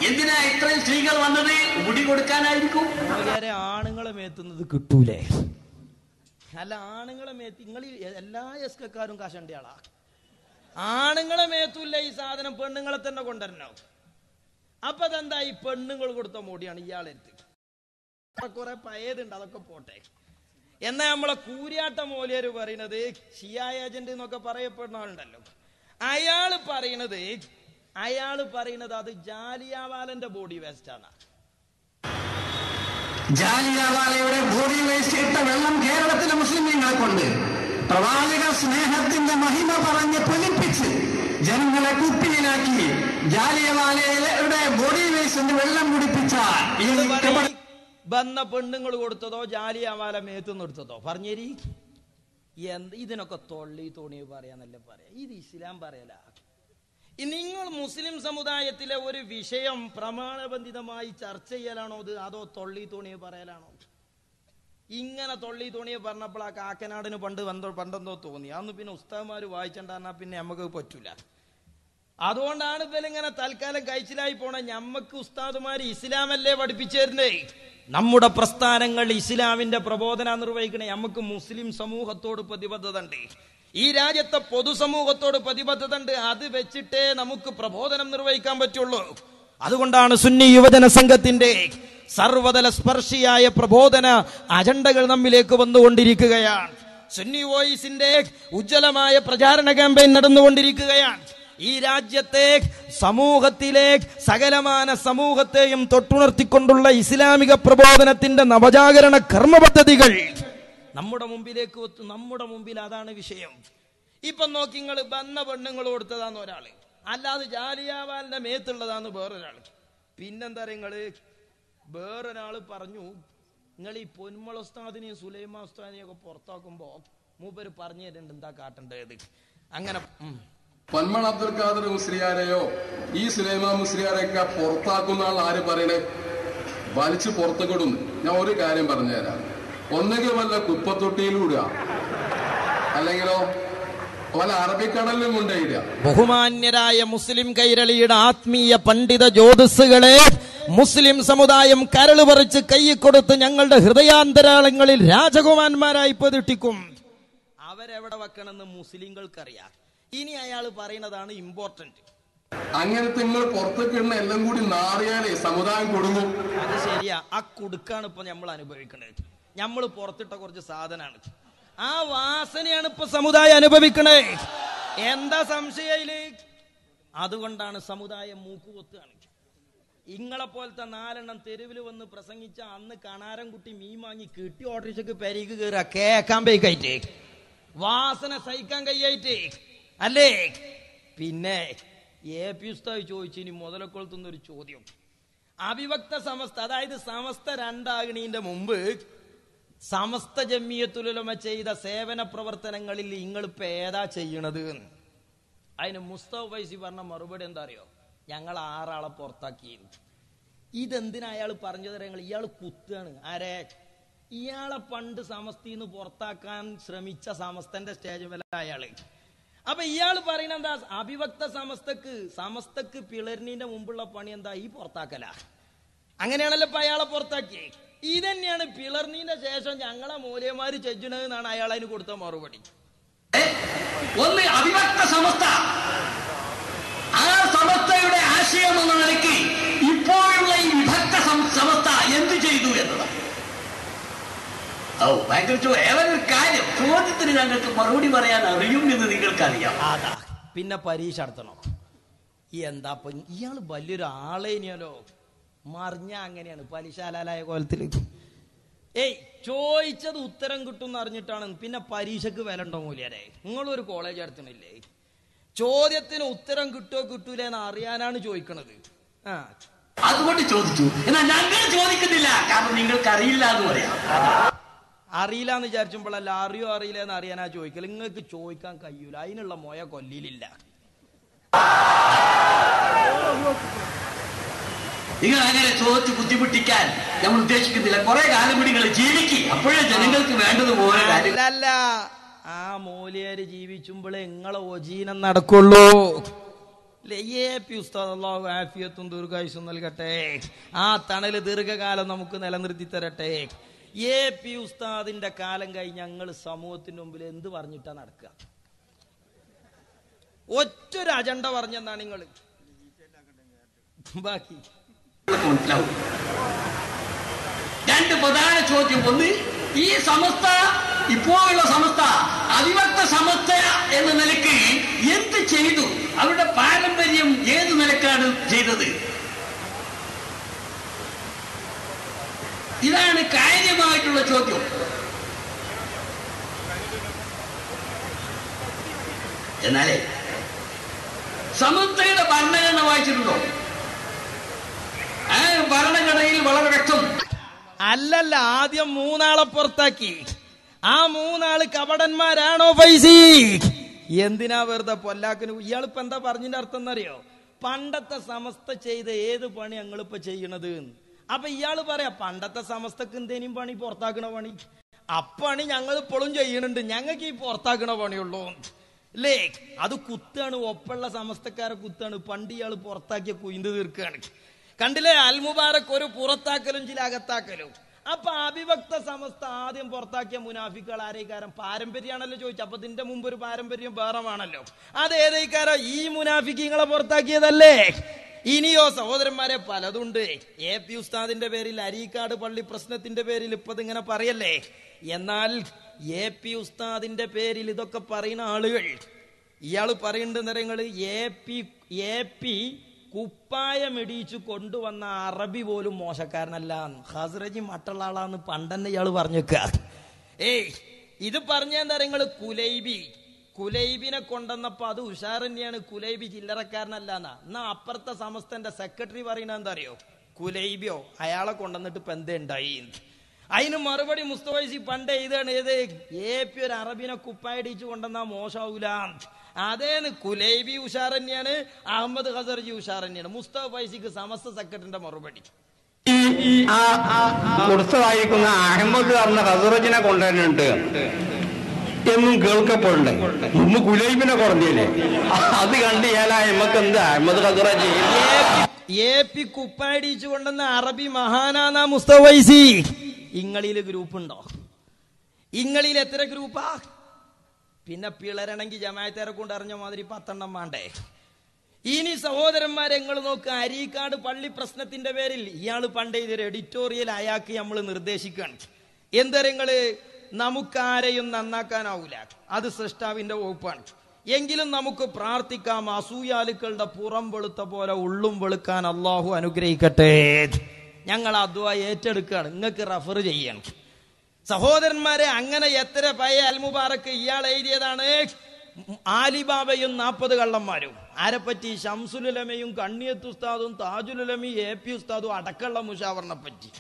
എന്തിനാ ഇത്രയും സ്ത്രീകൾ വന്നത്? മുടി കൊടുക്കാനായിരിക്കും. ആണുങ്ങളെ മേത്തുന്നത് കിട്ടൂലേ? അല്ല, ആണുങ്ങളെ മേത്ത് നിങ്ങൾ എല്ലാ എസ്കക്കാരും കാശന്റെ ആളാ. ആണുങ്ങളെ മേത്തൂല്ല ഈ സാധനം, പെണ്ണുങ്ങളെ തന്നെ കൊണ്ടുവരണോ? അപ്പൊ അതെന്താ? ഈ പെണ്ണുങ്ങൾ കൊടുത്ത മുടിയാണ് ഇയാളെടുത്ത്. കുറെ പഴയതുണ്ട്, അതൊക്കെ പോട്ടെ. എന്നാ നമ്മളെ കൂരിയാട്ട മൗലിയര് പറയുന്നത്, ഷിയ ഏജന്റ് എന്നൊക്കെ പറയപ്പെടുന്ന ആളുണ്ടല്ലോ, അയാള് പറയുന്നത് അത് ജാലിയാവാലന്റെ ബോഡി വേസ്റ്റ് ആണ്. ജാലിയാവാലയുടെ ബോഡി വേസ്റ്റ് ഇട്ട വെള്ളം കേരളത്തിലെ മുസ്ലിമീങ്ങളെ കൊണ്ട് പ്രവാചക സ്നേഹത്തിന്റെ മഹിമ പറഞ്ഞ് പൊലിപ്പിച്ച് ജനങ്ങളെ കുപ്പിയിലാക്കി ജാലിയവാലയുടെ ബോഡി വേസ്റ്റിന്റെ വെള്ളം കുടിപ്പിച്ച വന്ന പെണ്ണുങ്ങൾ കൊടുത്തതോ ജാലിയവാല മേത്തുനിന്ന് എടുത്തതോ പറഞ്ഞേരി? ഇതിനൊക്കെ തൊള്ളി തോണി പറയാന്നല്ലേ പറയാ. ഇത് ഇസ്ലാം പറയല. നിങ്ങൾ മുസ്ലിം സമുദായത്തിലെ ഒരു വിഷയം പ്രമാണബന്ധിതമായി ചർച്ച ചെയ്യലാണോ ഇത്, അതോ തൊള്ളി തോണിയെ പറയലാണോ? ഇങ്ങനെ തൊള്ളി തോണിയെ പറഞ്ഞപ്പോൾ ആ കാക്കനാടിന് പണ്ടെന്തോ തോന്നി. അന്ന് പിന്നെ ഉസ്താദ്മാര് വായിച്ചണ്ടാ പിന്നെ നമുക്ക് പറ്റൂല. അതുകൊണ്ടാണ് ഇപ്പം ഇങ്ങനെ തൽക്കാലം കഴിച്ചിലായി പോണ. ഞമ്മക്ക് ഉസ്താദുമാര് ഇസ്ലാമല്ലേ പഠിപ്പിച്ചേരുന്നേ. നമ്മുടെ പ്രസ്ഥാനങ്ങൾ ഇസ്ലാമിന്റെ പ്രബോധന നിർവഹിക്കണേ. നമുക്ക് മുസ്ലിം സമൂഹത്തോട് പ്രതിബദ്ധത ഉണ്ട്, ഈ രാജ്യത്തെ പൊതുസമൂഹത്തോട് പ്രതിബദ്ധത ഉണ്ട്. അത് വെച്ചിട്ടേ നമുക്ക് പ്രബോധനം നിർവഹിക്കാൻ പറ്റുള്ളൂ. അതുകൊണ്ടാണ് സുന്നി യുവജന സംഘത്തിന്റെ സർവതല സ്പർശിയായ പ്രബോധന അജണ്ടകൾ നമ്മിലേക്ക് വന്നുകൊണ്ടിരിക്കുകയാണ്. സുന്നി വോയിസിന്റെ ഉജ്ജ്വലമായ പ്രചാരണ ക്യാമ്പയിൻ നടന്നുകൊണ്ടിരിക്കുകയാണ്. ഈ രാജ്യത്തെ സമൂഹത്തിലെ സകലമാന സമൂഹത്തെയും തൊട്ടുണർത്തിക്കൊണ്ടുള്ള ഇസ്ലാമിക പ്രബോധനത്തിന്റെ നവജാഗരണ കർമ്മ പദ്ധതികൾ നമ്മുടെ മുമ്പിലേക്ക് എത്തും. നമ്മുടെ മുമ്പിൽ അതാണ് വിഷയം. ഇപ്പൊ നോക്കി, നിങ്ങൾ വന്ന പെണ്ണുങ്ങൾ കൊടുത്തതാന്ന് ഒരാള്, അല്ലാതെ ജാലിയാവാലിന്റെ മേത്തുള്ളതാന്ന് വേറൊരാള്. പിന്നെന്താ നിങ്ങള് വേറൊരാള് പറഞ്ഞു, നിങ്ങൾ ഈ പൊന്മള ഉസ്താദിനെയും സുലൈമാ ഉസ്താദിനെയും ഒക്കെ പുറത്താക്കുമ്പോ മൂപ്പര് പറഞ്ഞു തരുന്നുണ്ട് എന്താ കാട്ടേണ്ടത്. അങ്ങനെ പൊന്മള അബ്ദുൽ ഖാദർ മുസ്ലിയാരെയോ ഈ സുലൈമാ മുസ്ലിയാരെയൊക്കെ പുറത്താക്കുന്ന ആൾ ആര് പറയണേ? വലിച്ചു പുറത്തുകൊടുന്നു. ഞാൻ ഒരു കാര്യം പറഞ്ഞുതരാം. ഒന്നുകിൽ വല്ല കുപ്പത്തൊട്ടിയിലൂടുക, അല്ലെങ്കിലോ വല്ല അറബിക്കടലിലും കൊണ്ടുപോയിടുക. ബഹുമാന്യരായ മുസ്ലിം കൈരളിയുടെ ആത്മീയ പണ്ഡിത ജ്യോതിസുകളെ മുസ്ലിം സമുദായം കരള് പറിച്ച് കൈക്കൊടുത്ത് ഞങ്ങളുടെ ഹൃദയാന്തരാളങ്ങളിൽ രാജകുമാരന്മാരായി പതിട്ടിക്കും. അവരെവിടെ വെക്കണമെന്ന് മുസ്ലിങ്ങൾക്കറിയാം. ഇനി അയാൾ പറയുന്നതാണ് ഇമ്പോർട്ടന്റ്. അങ്ങനത്തെ നിങ്ങൾ പുറത്തേക്ക് ഇടുന്ന എല്ലാം കൂടി നാറിയാലേ സമുദായം കൊടുങ്ങും. അത് ശരിയാ. ആ കുടുക്കാണ് ഇപ്പൊ നമ്മൾ അനുഭവിക്കുന്നത്. നമ്മൾ പുറത്തിട്ട കുറച്ച് സാധനമാണ്, ആ വാസനയാണ് ഇപ്പൊ സമുദായം അനുഭവിക്കണേ. എന്താ സംശയയില്? അതുകൊണ്ടാണ് സമുദായം മൂക്കുകൊത്തുകയാണ്. ഇങ്ങളെ പോലത്തെ 4 എണ്ണം തെരുവിൽ വന്ന് പ്രസംഗിച്ച അന്ന് കണാരൻകുട്ടി മീൻ വാങ്ങി കിട്ടി ഓട്ടോറിക്ഷക്ക് പെരീക്ക് കയറുക, കേക്കാൻ പോയിക്കായിട്ട് വാസന സഹിക്കാൻ കഴിയായിട്ട് അല്ലേ? പിന്നെ AP ഉസ്താദ് ചോദിച്ചു, ഇനി മുതലക്കൊളുത്തുന്നൊരു ചോദ്യം. അവിഭക്ത സമസ്ത, അതായത് സമസ്ത 2 ആകണീന്റെ മുമ്പ് സമസ്ത ജമിയത്തുൽ ചെയ്ത സേവന പ്രവർത്തനങ്ങളിൽ നിങ്ങൾ ഇപ്പൊ ഏതാ ചെയ്യണത്? അതിന് മുസ്തഫ ഫൈസി പറഞ്ഞ മറുപടി എന്താ അറിയോ? ഞങ്ങൾ 6 ആളെ പുറത്താക്കി. ഇതെന്തിനാ അയാൾ പറഞ്ഞു തരങ്ങൾ? ഇയാൾ കുത്താണ്. ആരെ? ഇയാളെ പണ്ട് സമസ്തീന്ന് പുറത്താക്കാൻ ശ്രമിച്ച സമസ്തന്റെ സ്റ്റേജ് വില അയാള്. അപ്പൊ ഇയാൾ പറയുന്നത് എന്താ? അവിഭക്ത സമസ്തക്ക് പിളർന്നീന്റെ മുമ്പുള്ള പണി എന്താ? ഈ പുറത്താക്കല. അങ്ങനെയാണല്ലോ ഇപ്പൊ അയാളെ പുറത്താക്കി. ഇതന്നെയാണ് പിളർന്നീന്റെ ശേഷം ഞങ്ങളെ മൂല്യമാര് ചെജ്ജണെന്നാണ് അയാൾ അതിന് കൊടുത്ത മറുപടി. ഒന്ന് അവിഭക്ത സമസ്ത, ആ സമസ്തയുടെ ആശയം എന്ന നിലയ്ക്ക് ഇപ്പോഴുള്ള ഈ വിഭക്ത സമസ്ത എന്ത് ചെയ്തു എന്നതാണ്. ഏതൊരു കാര്യം ചോദ്യത്തിന് ഞങ്ങൾക്ക് മറുപടി പറയാൻ അറിയും എന്ന് നിങ്ങൾക്കറിയാം. അതാ പിന്നെ പരീക്ഷ നടത്തണോ? എന്താ ഇയാള് വലിയൊരു ആളേനിയല്ലോ, മറിഞ്ഞ അങ്ങനെയാണ് പലിശാലായ കോലത്തില്. ചോദിച്ചത് ഉത്തരം കിട്ടും എന്ന് അറിഞ്ഞിട്ടാണ്. പിന്നെ പരീക്ഷക്ക് വില ഉണ്ടോ മൂല്യരെ? നിങ്ങളൊരു കോളേജ് നടത്തണില്ലേ? ചോദ്യത്തിന് ഉത്തരം കിട്ടുമോ കിട്ടൂല എന്ന് അറിയാനാണ് ചോദിക്കണത്. അതുകൊണ്ട് ചോദിച്ചു. എന്നാൽ ഞങ്ങൾ ചോദിക്കുന്നില്ല, കാരണം നിങ്ങൾക്ക് അറിയില്ല എന്ന് പറയാം. അറിയില്ല എന്ന് വിചാരിച്ചുമ്പോഴല്ല, അറിയോ അറിയില്ല എന്ന് അറിയാനാ ചോദിക്കൽ. നിങ്ങൾക്ക് ചോദിക്കാൻ കഴിയൂല, അതിനുള്ള മോയ കൊല്ലിയിലില്ല. നിങ്ങൾ അങ്ങനെ ചോദിച്ച് ബുദ്ധിമുട്ടിക്കാൻ നമ്മൾ ഉദ്ദേശിക്കുന്നില്ല. കുറെ കാലം കൂടി നിങ്ങൾ ജീവിക്കുക, അപ്പോഴേ ജനങ്ങൾക്ക് വേണ്ടതുപോലെ അല്ല. ആ മൂല്യര് ജീവിച്ചുമ്പോഴേ നിങ്ങളെ ഒജീനം നടക്കുള്ളൂ. ഉസ്താദ് ആഫിയത്തും ദീർഘായുസ്സും നൽകട്ടെ, ആ തണല് ദീർഘകാലം നമുക്ക് നിലനിർത്തി തരട്ടെ. പി ഉസ്താദിന്റെ കാലം കഴിഞ്ഞ് ഞങ്ങൾ സമൂഹത്തിന്റെ മുമ്പിൽ എന്ത് പറഞ്ഞിട്ടാ നടക്കുക? ഒറ്റൊരു അജണ്ട പറഞ്ഞെന്നാണ് നിങ്ങൾ ബാക്കി. രണ്ട് പ്രധാന ചോദ്യം. ഒന്ന്, ഈ സമസ്ത, ഇപ്പോഴുള്ള സമസ്ത അവിഭക്ത സമസ്ത എന്ന നിലയ്ക്ക് എന്ത് ചെയ്തു? അവരുടെ പാരമ്പര്യം ഏത് നിലക്കാണ് ചെയ്തത്? ഇതാണ് കാര്യമായിട്ടുള്ള ചോദ്യം. എന്നാലേ സമസ്തയുടെ ഭരണഘടന വായിച്ചിട്ടുണ്ടോ? ആ ഭരണഘടനയിൽ വളരെ വ്യക്തം. അല്ലല്ല, ആദ്യം 3 ആളെ പുറത്താക്കി. ആ 3 ആള് കപടന്മാരാണോ ഫൈസി? എന്തിനാ വെറുതെ പൊല്ലാക്കിന്? ഇയാളിപ്പോ എന്താ പറഞ്ഞതിന്റെ അർത്ഥം എന്നറിയോ? പണ്ടത്തെ സമസ്ത ചെയ്ത ഏത് പണി ഞങ്ങളിപ്പോ ചെയ്യണത്? അപ്പൊ ഇയാള് പറയാ പണ്ടത്തെ സമസ്തക്ക് എന്തേനും പണി, പുറത്താക്കണ പണി. അപ്പണി ഞങ്ങൾ ഇപ്പോഴും ചെയ്യണുണ്ട്, ഞങ്ങൾക്ക് ഈ പുറത്താക്കണ പണിയുള്ളൂ അല്ലേ? അത് കുത്താണ്, ഒപ്പുള്ള സമസ്തക്കാരെ കുത്താണ്. പണ്ട് ഇയാള് പുറത്താക്കിയ കുയിന്ത് തീർക്കുകയാണ്. കണ്ടില്ലേ, അൽ മുബാറക് ഒരു പുറത്താക്കലും ചില അകത്താക്കലും. അപ്പൊ അവിഭക്ത സമസ്ത ആദ്യം പുറത്താക്കിയ മുനാഫിക്കുകൾ ആരേക്കാരം? പാരമ്പര്യമാണല്ലോ ചോദിച്ചു. അപ്പൊ ഇതിന്റെ മുമ്പ് ഒരു പാരമ്പര്യം വേറെയാണല്ലോ. അത് ഏതേക്കാരോ? ഈ മുനാഫിക്കുകളെ പുറത്താക്കിയതല്ലേ? ഇനിയോ സഹോദരന്മാരെ പലതുണ്ട്. പി ഉസ്താദിന്റെ പേരിൽ അരീക്കാട് പള്ളി പ്രശ്നത്തിന്റെ പേരിൽ ഇപ്പൊ ഇങ്ങനെ പറയല്ലേ. എന്നാൽ പി ഉസ്താദിന്റെ പേരിൽ ഇതൊക്കെ പറയുന്ന ആളുകൾ, ഇയാള് പറയുന്നുണ്ട് നിറങ്ങള് പി കുപ്പായമിടിച്ചു കൊണ്ടുവന്ന അറബി പോലും മോശക്കാരനല്ല, ഹസ്രജി മറ്റുള്ള ആളാന്ന് പണ്ടെന്നെ ഇയാള് പറഞ്ഞേക്ക. ഇത് പറഞ്ഞ എന്താ നിങ്ങള്? കുലൈബിനെ കൊണ്ടുവന്നപ്പോ അത് ഉഷാർ തന്നെയാണ്, കുലൈബി ചില്ലറക്കാരനല്ല എന്നാ അപ്പുറത്തെ സമസ്തന്റെ സെക്രട്ടറി പറയുന്ന എന്താ അറിയോ? കുലൈബിയോ അയാളെ കൊണ്ടുവന്നിട്ട് ഇപ്പൊ എന്തേ ഉണ്ടായി? അതിന് മറുപടി മുസ്തഫൈസി പണ്ടേ ഇതാണ്. പി ഒരു അറബിനെ കുപ്പായടിച്ചു കൊണ്ടുവന്നാ മോശാവൂല. അതേന്ന് കുലൈബി ഉഷാർ തന്നെയാണ്, അഹമ്മദ് ഖസർജി ഉഷാർ തന്നെയാണ്. മുസ്തഫ ഫൈസിക്ക് സമസ്ത സെക്രട്ടറിന്റെ മറുപടി. മുർത്തതായിരിക്കുന്ന അഹമ്മദ് എന്ന ഖസറജിനെ കൊണ്ടുവരുന്നുണ്ട് എന്നും കേൾക്കപ്പെടുന്നുണ്ട്. മുമ്പ് കുലൈബിനെ കുറഞ്ഞില്ലേ? അത് കണ്ട് നമുക്ക് എന്ത് അഹമ്മദ് ഖസറജി പി കുപ്പായടിച്ചു കൊണ്ടുവന്ന അറബി മഹാനാ മുസ്തഫ ഫൈസി. ഇങ്ങളില് ഗ്രൂപ്പ് ഉണ്ടോ? ഇങ്ങളിൽ എത്ര ഗ്രൂപ്പാ? പിന്നെ പിളരണമെങ്കിൽ ജമാഅത്തേരെ കൊണ്ട് അറിഞ്ഞ മാതിരി 10 എണ്ണം വേണ്ടേ? ഇനി സഹോദരന്മാരെ നിങ്ങൾ നോക്ക്, അരീക്കാട് പള്ളി പ്രശ്നത്തിന്റെ പേരിൽ ഇയാള് പണ്ടേ ഇതൊരു എഡിറ്റോറിയൽ അയാൾക്ക് നമ്മൾ നിർദ്ദേശിക്കുകയാണ്. എന്തരങ്ങള്? നമുക്കാരെയും നന്നാക്കാനാവൂല, അത് സൃഷ്ടാവിന്റെ വകുപ്പാണ്. എങ്കിലും നമുക്ക് പ്രാർത്ഥിക്കാം, അസൂയാലുക്കളുടെ പുറം വെളുത്ത പോലെ ഉള്ളും വെളുക്കാൻ അള്ളാഹു അനുഗ്രഹിക്കട്ടെ. ഞങ്ങൾ അദ്വാ ഏറ്റെടുക്കുകയാണ്, നിങ്ങൾക്ക് റഫർ ചെയ്യണം. സഹോദരന്മാരെ, അങ്ങനെ എത്ര പയ അൽ മുബാറക്ക് ഇയാൾ എഴുതിയതാണ്. ആലിബാബയും 40 കള്ളന്മാരും. ആരെപ്പറ്റി? ഷംസുലുലമയും കണ്ണിയത്ത് ഉസ്താദും താജുലുലമയും പി ഉസ്താദും അടക്കമുള്ള മുഷാവറിനെ പറ്റി.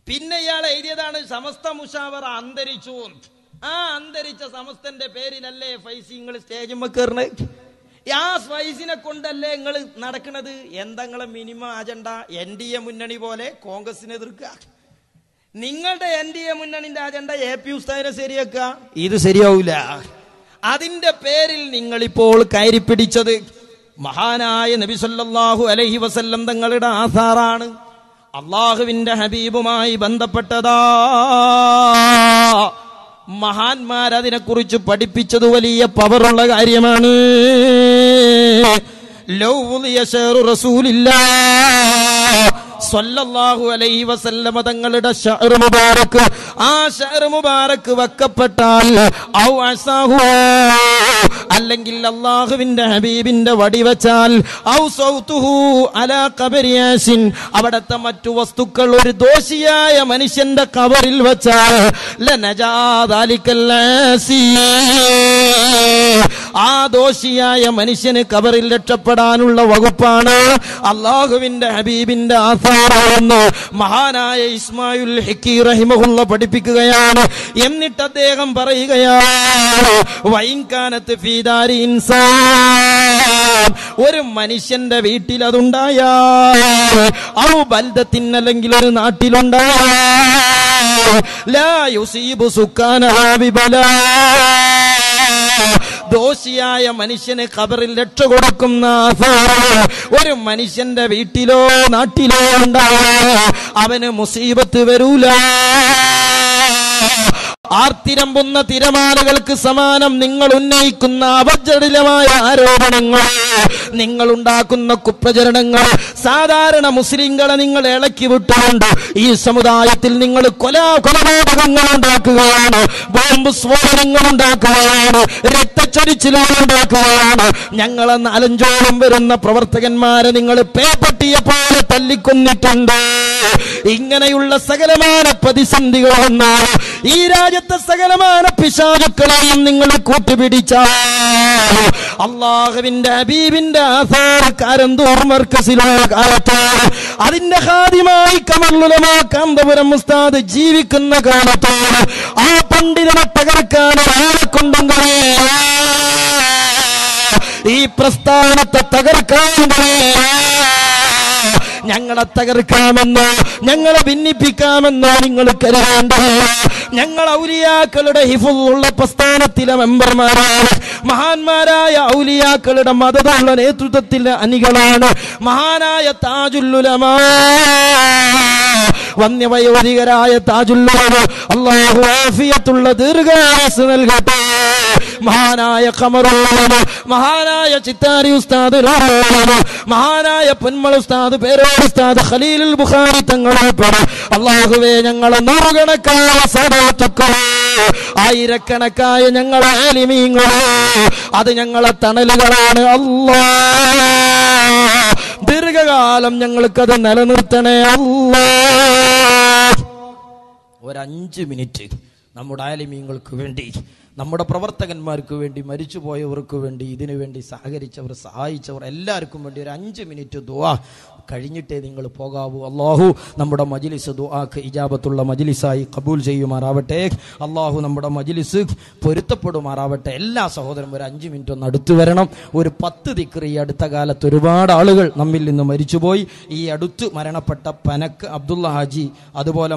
പിന്നെ ഇയാൾ എഴുതിയതാണ് സമസ്ത മുഷാവറ അന്തരിച്ചു. ആ അന്തരിച്ച സമസ്തന്റെ പേരിലല്ലേ ഫൈസി നിങ്ങൾ സ്റ്റേജുമ്മ കയറുന്നത്? ആ ഫൈസിനെ കൊണ്ടല്ലേ നിങ്ങൾ നടക്കുന്നത്? എന്തെങ്കിലും മിനിമം അജണ്ട NDA മുന്നണി പോലെ കോൺഗ്രസിനെ എതിർക്കുക. നിങ്ങളുടെ NDA മുന്നണിന്റെ അജണ്ട പി ഉസ്താദിനെ ശരിയാക്കുക. ഇത് ശരിയാവൂല. അതിന്റെ പേരിൽ നിങ്ങളിപ്പോൾ കയറി പിടിച്ചത് മഹാനായ നബി സല്ലല്ലാഹു അലൈഹി വസല്ലം തങ്ങളുടെ ആസാറാണ്. അള്ളാഹുവിന്റെ ഹബീബുമായി ബന്ധപ്പെട്ടതാ. മഹാന്മാരതിനെ കുറിച്ച് പഠിപ്പിച്ചത് വലിയ പവറുള്ള കാര്യമാണ്. സ്വല്ലല്ലാഹു അലൈഹി വസല്ലമ തങ്ങളുടെ ശഅർ മുബാറക്, ആ ശഅർ മുബാറക് വെക്കപ്പെട്ടാൽ ഔ അസാഹു, അല്ലെങ്കിൽ അല്ലാഹുവിന്റെ ഹബീബിന്റെ വടി വെച്ചാൽ, ഔ സൗതുഹു അലാ ഖബരി യാസിൻ, അവിടത്തെ മറ്റു വസ്തുക്കൾ ഒരു ദോഷിയായ മനുഷ്യന്റെ ഖബറിൽ വെച്ചാൽ ലനജാ ദാലികൽ ആസി, ആ ദോഷിയായ മനുഷ്യന് ഖബറിൽ രക്ഷപ്പെടാനുള്ള വകുപ്പാണ് അള്ളാഹുവിന്റെ ഹബീബിന്റെ ആസാറാണെന്ന് മഹാനായ ഇസ്മായിൽ ഹിക്കി റഹിമഹുള്ള പഠിപ്പിക്കുകയാണ്. എന്നിട്ട് അദ്ദേഹം പറയുകയാണ്, വൈൻകാനത്ത് ഫീദാരി ഇൻസാൻ, ഒരു മനുഷ്യന്റെ വീട്ടിൽ അതുണ്ടായാൽ, ഔ ബൽദത്തിൻ, അല്ലെങ്കിൽ ഒരു നാട്ടിലുണ്ടായാൽ, ലാ യുസീബു സുക്കാനഹാ ബിബലാ, ദോഷിയായ മനുഷ്യന് ഖബറിൽ രക്ഷ കൊടുക്കുന്ന ഒരു മനുഷ്യന്റെ വീട്ടിലോ നാട്ടിലോ ഉണ്ടായാൽ അവന് മുസീബത്ത് വരൂല. ആർത്തിരമ്പുന്ന തിരമാലകൾക്ക് സമാനം നിങ്ങൾ ഉന്നയിക്കുന്ന അപജടിലമായ ആരോപണങ്ങൾ, നിങ്ങൾ ഉണ്ടാക്കുന്ന കുപ്രചരണങ്ങൾ, സാധാരണ മുസ്ലിങ്ങളെ നിങ്ങൾ ഇളക്കി വിട്ടുകൊണ്ട് ഈ സമുദായത്തിൽ നിങ്ങൾ കൊലപാതകങ്ങൾ ഉണ്ടാക്കുകയാണ്, ബോംബ് സ്ഫോടനങ്ങൾ ഉണ്ടാക്കുകയാണ്, രക്തച്ചൊരിച്ചിലുകൾ ഉണ്ടാക്കുകയാണ്. ഞങ്ങളെ 4-5 വരുന്ന പ്രവർത്തകന്മാരെ നിങ്ങൾ പേപ്പട്ടിയെ പോലെ തല്ലിക്കൊന്നിട്ടുണ്ട്. ഇങ്ങനെയുള്ള സകലമായ പ്രതിസന്ധികൾ വന്നാൽ ഈ രാജ്യത്തെ സകലമായ പിശാചുക്കളെയും നിങ്ങൾ കൂട്ടുപിടിച്ചാൽ അള്ളാഹുവിന്റെ ഹബീബിന്റെ ആസാരക്കാരന്തൂർ മർക്കസിലുള്ള കാലത്ത് അതിന്റെ ഹാദിമായി കമറുലമാ കാന്തപുരം ഉസ്താദ് ജീവിക്കുന്ന കാലത്ത് ആ പണ്ഡിതനെ തകർക്കാൻ ആരെക്കൊണ്ടും കഴിയില്ല, ഈ പ്രസ്ഥാനത്തെ തകർക്കാൻ കഴിയില്ല. ഞങ്ങളെ തകർക്കാമെന്നോ ഞങ്ങളെ ഭിന്നിപ്പിക്കാമെന്നോ നിങ്ങൾ കരുതേണ്ടതില്ല. ഞങ്ങൾ ഔലിയാക്കളുടെ ഹിഫുള്ള പ്രസ്ഥാനത്തിലെ മെമ്പർമാരാണ്, മഹാന്മാരായ ഔലിയാക്കളുടെ മതമുള്ള നേതൃത്വത്തിലെ അണികളാണ്. മഹാനായ താജുൽ ഉലമാ, വന്യവയോധികരായ താജുൽ ഉലമാ, അല്ലാഹു ആഫിയത്തുള്ള ദീർഘായുസ്സ് നൽകട്ടെ. മഹാനായ ഖമറുൽ ഉലമാ, മഹാനായ ചിത്താരി ഉസ്താദ്, മഹാനായ പൊന്മള ഉസ്താദ്, പേരോട് ഉസ്താദ്, ഖലീലുൽ ബുഖാരി തങ്ങളുൾപ്പെടെ അല്ലാഹുവേ ഞങ്ങളെ നൂറുകണക്കായ സദാത്തുക്കളെ, ആയിരക്കണക്കായ ഞങ്ങളെ ആലിമീങ്ങളെ, അത് ഞങ്ങളെ തണലുകളാണ്. അല്ലാഹ് ദീർഘകാലം ഞങ്ങൾക്കത് നിലനിർത്തണേ അല്ലാഹ്. 5 മിനിറ്റ് നമ്മുടെ ആലിമീങ്ങൾക്ക് വേണ്ടി, നമ്മുടെ പ്രവർത്തകന്മാർക്ക് വേണ്ടി, മരിച്ചുപോയവർക്ക് വേണ്ടി, ഇതിനു വേണ്ടി സഹകരിച്ചവർ, സഹായിച്ചവർ എല്ലാവർക്കും വേണ്ടി 5 മിനിറ്റ് ദുആ കഴിഞ്ഞിട്ടേ നിങ്ങൾ പോകാവൂ. അള്ളാഹു നമ്മുടെ മജ്ലിസ് ദുആക്ക് ഇജാബത്തുള്ള മജ്ലിസായി കബൂൽ ചെയ്യുമാറാവട്ടെ. അള്ളാഹു നമ്മുടെ മജ്ലിസ് പൊരുത്തപ്പെടുമാറാവട്ടെ. എല്ലാ സഹോദരനും ഒരു 5 മിനിറ്റ് ഒന്ന് അടുത്തു വരണം. ഒരു 10 ദിക്ർ ഈ അടുത്ത കാലത്ത് ഒരുപാട് ആളുകൾ നമ്മിൽ നിന്ന് മരിച്ചുപോയി. ഈ അടുത്ത് മരണപ്പെട്ട പനക്ക് അബ്ദുള്ള ഹാജി, അതുപോലെ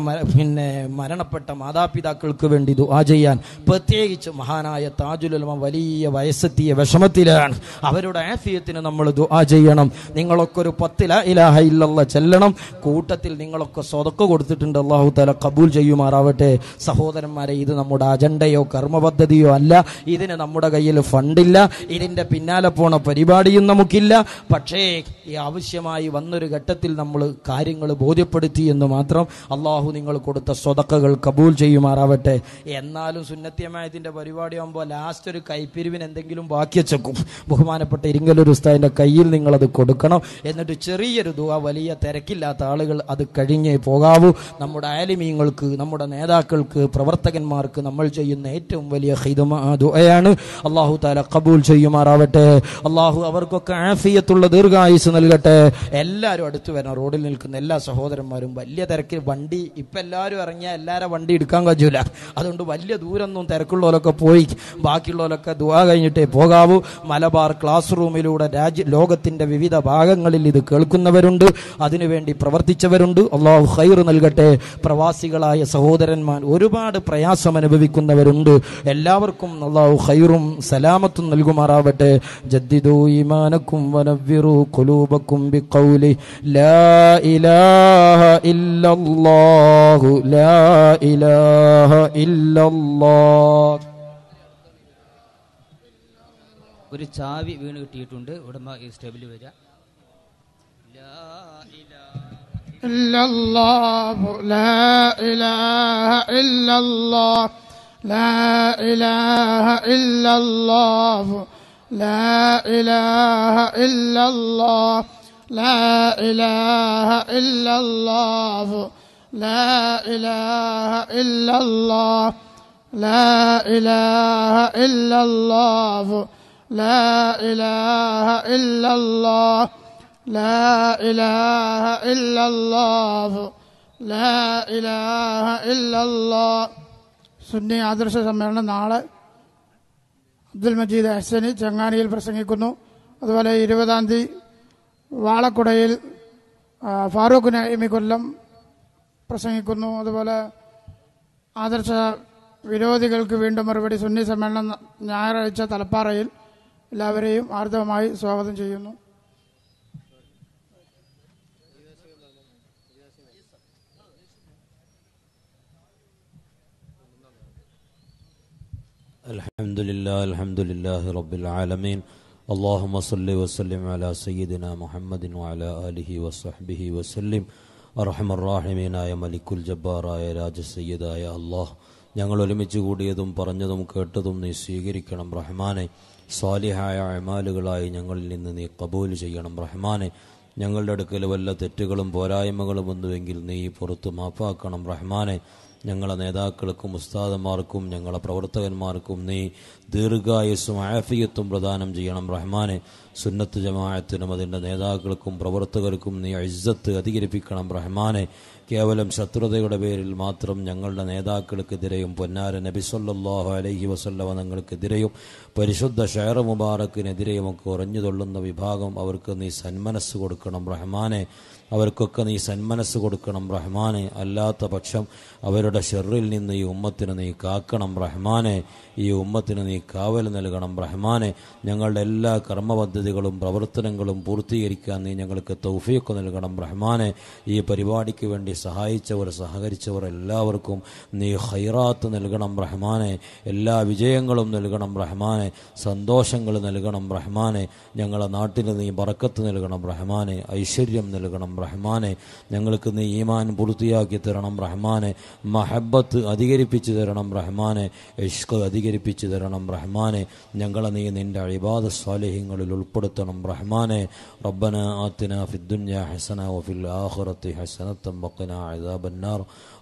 മരണപ്പെട്ട മാതാപിതാക്കൾക്ക് വേണ്ടി ദുആ ചെയ്യാൻ, പ്രത്യേകിച്ച് മഹാനായ താജുൽ ഉലമ വലിയ വയസ്സെത്തിയ വിഷമത്തിലാണ്. അവരുടെ ആഫിയത്തിന് നമ്മൾ ദുആ ചെയ്യണം. നിങ്ങളൊക്കെ ഒരു 10 ലാ ഇലാഹ ഇല്ലല്ലാഹ് ചെല്ലണം. കൂട്ടത്തിൽ നിങ്ങളൊക്കെ സ്വതക്ക കൊടുത്തിട്ടുണ്ട്, അല്ലാഹു തആല കബൂൽ ചെയ്യുമാറാവട്ടെ. സഹോദരന്മാരെ, ഇത് നമ്മുടെ അജണ്ടയോ കർമ്മപദ്ധതിയോ അല്ല. ഇതിന് നമ്മുടെ കയ്യിൽ ഫണ്ടില്ല, ഇതിന്റെ പിന്നാലെ പോണ പരിപാടിയും നമുക്കില്ല. പക്ഷേ ഈ ആവശ്യമായി വന്നൊരു ഘട്ടത്തിൽ നമ്മൾ കാര്യങ്ങൾ ബോധ്യപ്പെടുത്തി എന്ന് മാത്രം. അല്ലാഹു നിങ്ങൾ കൊടുത്ത സ്വതക്കകൾ കബൂൽ ചെയ്യുമാറാവട്ടെ. എന്നാലും സുന്നത്തിയമായതിന്റെ പരിപാടിയാകുമ്പോൾ ലാസ്റ്റ് ഒരു കൈപ്പിരിവിന് എന്തെങ്കിലും ബാക്കി വെച്ചേക്കും. ബഹുമാനപ്പെട്ട ഇരിങ്ങലൂർ ഉസ്താദിന്റെ കയ്യിൽ നിങ്ങളത് കൊടുക്കണം. എന്നിട്ട് ചെറിയൊരു ദുആ, വലിയ തിരക്കില്ലാത്ത ആളുകൾ അത് കഴിഞ്ഞേ പോകാവൂ. നമ്മുടെ ആലിമീങ്ങൾക്ക്, നമ്മുടെ നേതാക്കൾക്ക്, പ്രവർത്തകന്മാർക്ക് നമ്മൾ ചെയ്യുന്ന ഏറ്റവും വലിയ ഖിദ്മ ദുആയാണ്. അല്ലാഹു തആല കബൂൽ ചെയ്യുമാറാവട്ടെ. അല്ലാഹു അവർക്കൊക്കെ ആഫിയത്തുള്ള ദീർഘായുസ് നൽകട്ടെ. എല്ലാവരും അടുത്ത് വരണം. റോഡിൽ നിൽക്കുന്ന എല്ലാ സഹോദരന്മാരും വലിയ തിരക്കിൽ, വണ്ടി ഇപ്പം എല്ലാവരും ഇറങ്ങിയാൽ എല്ലാവരും വണ്ടി എടുക്കാൻ കഴിയൂല. അതുകൊണ്ട് വലിയ ദൂരമൊന്നും തിരക്കുള്ളവരൊക്കെ പോയി, ബാക്കിയുള്ളവരൊക്കെ ദുആ കഴിഞ്ഞിട്ടേ പോകാവൂ. മലബാർ ക്ലാസ് റൂമിലൂടെ ലോകത്തിന്റെ വിവിധ ഭാഗങ്ങളിൽ ഇത് കേൾക്കുന്നവരുണ്ട്, അതിനുവേണ്ടി പ്രവർത്തിച്ചവരുണ്ട്. അല്ലാഹു ഖൈർ നൽകട്ടെ. പ്രവാസികളായ സഹോദരന്മാർ ഒരുപാട് പ്രയാസം അനുഭവിക്കുന്നവരുണ്ട്. എല്ലാവർക്കും അല്ലാഹു ഖൈറും സലാമത്തും നൽകുമാറാവട്ടെ. ജദ്ദിദു ഈമാനക്കും വനവ്വിറു ഖുലൂബക്കും ബിഖൗലി ലാ ഇലാഹ ഇല്ലല്ലാഹു ലാ ഇലാഹ ഇല്ലല്ലാഹ്. ഒരു ചാവി വീണ് കിട്ടിയിട്ടുണ്ട്. ഉടമ ഈ സ്റ്റെബിൽ വരിക. إلا الله لا إله إلا الله لا إله إلا الله لا إله إلا الله لا إله إلا الله لا إله إلا الله لا إله إلا الله لا إله إلا الله لا إله إلا الله لا إله إلا الله. സുന്നി ആദർശ സമ്മേളനം നാളെ അബ്ദുൽ മജീദ് അഹ്സനി ചങ്ങാനിയിൽ പ്രസംഗിക്കുന്നു. അതുപോലെ 20-ാം തീയതി വാളക്കുടയിൽ ഫാറൂഖ് നഈമി കൊല്ലം പ്രസംഗിക്കുന്നു. അതുപോലെ ആദർശ വിരോധികൾക്ക് വീണ്ടും മറുപടി സുന്നി സമ്മേളനം ഞായറാഴ്ച തലപ്പാറയിൽ. എല്ലാവരെയും ആർദ്രമായി സ്വാഗതം ചെയ്യുന്നു. അൽഹംദുലില്ലാഹി റബ്ബിൽ ആലമീൻ. اللهم صل وسلم على سيدنا محمد وعلى آله وصحبه وسلم. അർഹമർ റഹീമീനായ മലിക്കുൽ ജബ്ബാറായ രാജസയ്യിദായ അല്ലാഹ്, ഞങ്ങൾ ഒരുമിച്ച് കൂടിയതും പറഞ്ഞതും കേട്ടതും നീ സ്വീകരിക്കണം റഹ്മാനെ. സ്വാലിഹായ അമാലുകളായി ഞങ്ങളിൽ നിന്ന് നീ കബൂൽ ചെയ്യണം റഹ്മാനെ. ഞങ്ങളുടെ അടുക്കൽ വല്ല തെറ്റുകളും പോരായ്മകളും വന്നുവെങ്കിൽ നീ പുറത്ത് മാപ്പാക്കണം റഹ്മാനെ. ഞങ്ങളെ നേതാക്കൾക്കും ഉസ്താദന്മാർക്കും ഞങ്ങളെ പ്രവർത്തകന്മാർക്കും നീ ദീർഘായുസ്സും ആഫിയത്തും പ്രദാനം ചെയ്യണം റഹ്മാനെ. സുന്നത്ത് ജമാഅത്തിനും അതിൻ്റെ നേതാക്കൾക്കും പ്രവർത്തകർക്കും നീ ഇസ്സത്ത് അധികരിപ്പിക്കണം റഹ്മാനെ. കേവലം ശത്രുതയുടെ പേരിൽ മാത്രം ഞങ്ങളുടെ നേതാക്കൾക്കെതിരെയും പൊന്നാര നബി സല്ലല്ലാഹു അലൈഹി വസല്ലമ തങ്ങൾക്കെതിരെയും പരിശുദ്ധ ഷഹർ മുബാറക്കിനെതിരെയും ഒക്കെ ഉറഞ്ഞുതൊള്ളുന്ന വിഭാഗം അവർക്ക് നീ സന്മനസ് കൊടുക്കണം റഹ്മാനെ. അവർക്കൊക്കെ നീ സന്മനസ് കൊടുക്കണം റഹ്മാനെ. അല്ലാത്ത പക്ഷം അവരുടെ ഷെറിൽ നിന്ന് ഈ ഉമ്മത്തിന് നീ കാക്കണം റഹ്മാനെ. ഈ ഉമ്മത്തിന് നീ കാവൽ നൽകണം റഹ്മാനെ. ഞങ്ങളുടെ എല്ലാ കർമ്മപദ്ധതികളും പ്രവർത്തനങ്ങളും പൂർത്തീകരിക്കാൻ നീ ഞങ്ങൾക്ക് തൗഫീഖ് നൽകണം റഹ്മാനെ. ഈ പരിപാടിക്ക് വേണ്ടി സഹായിച്ചവർ സഹകരിച്ചവർ എല്ലാവർക്കും നീ ഖൈറാത്ത് നൽകണം റഹ്മാനെ. എല്ലാ വിജയങ്ങളും നൽകണം റഹ്മാനെ. സന്തോഷങ്ങൾ നൽകണം റഹ്മാനെ. ഞങ്ങളുടെ നാട്ടിന് നീ ബറക്കത്ത് നൽകണം റഹ്മാനെ. ഐശ്വര്യം നൽകണം റഹ്മാനെ. ഞങ്ങൾക്ക് നീ ഈമാൻ പൂർത്തിയാക്കി തരണം റഹ്മാനെ. മഹബത്ത് അധികരിപ്പിച്ചു തരണം റഹ്മാനെ. ഇഷ്ക് അധികരിപ്പിച്ചു തരണം റഹ്മാനെ. ഞങ്ങളെ നീ നിന്റെ ഇബാദത്ത് സ്വാലിഹീങ്ങളിൽ ഉൾപ്പെടുത്തണം റഹ്മാനെ. റബ്ബന ആതിനാ ഫിദ്ദുനിയാ ഹസന വഫിൽ ആഖിറതി ഹസനതൻ വഖിനാ അദാബന്നാർ.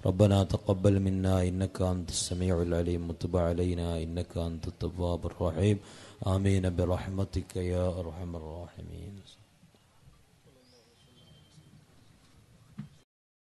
ربنا تقبل منا إنك أنت السميع العليم وتب علينا إنك أنت التواب الرحيم. آمين برحمتك يا أرحم الراحمين.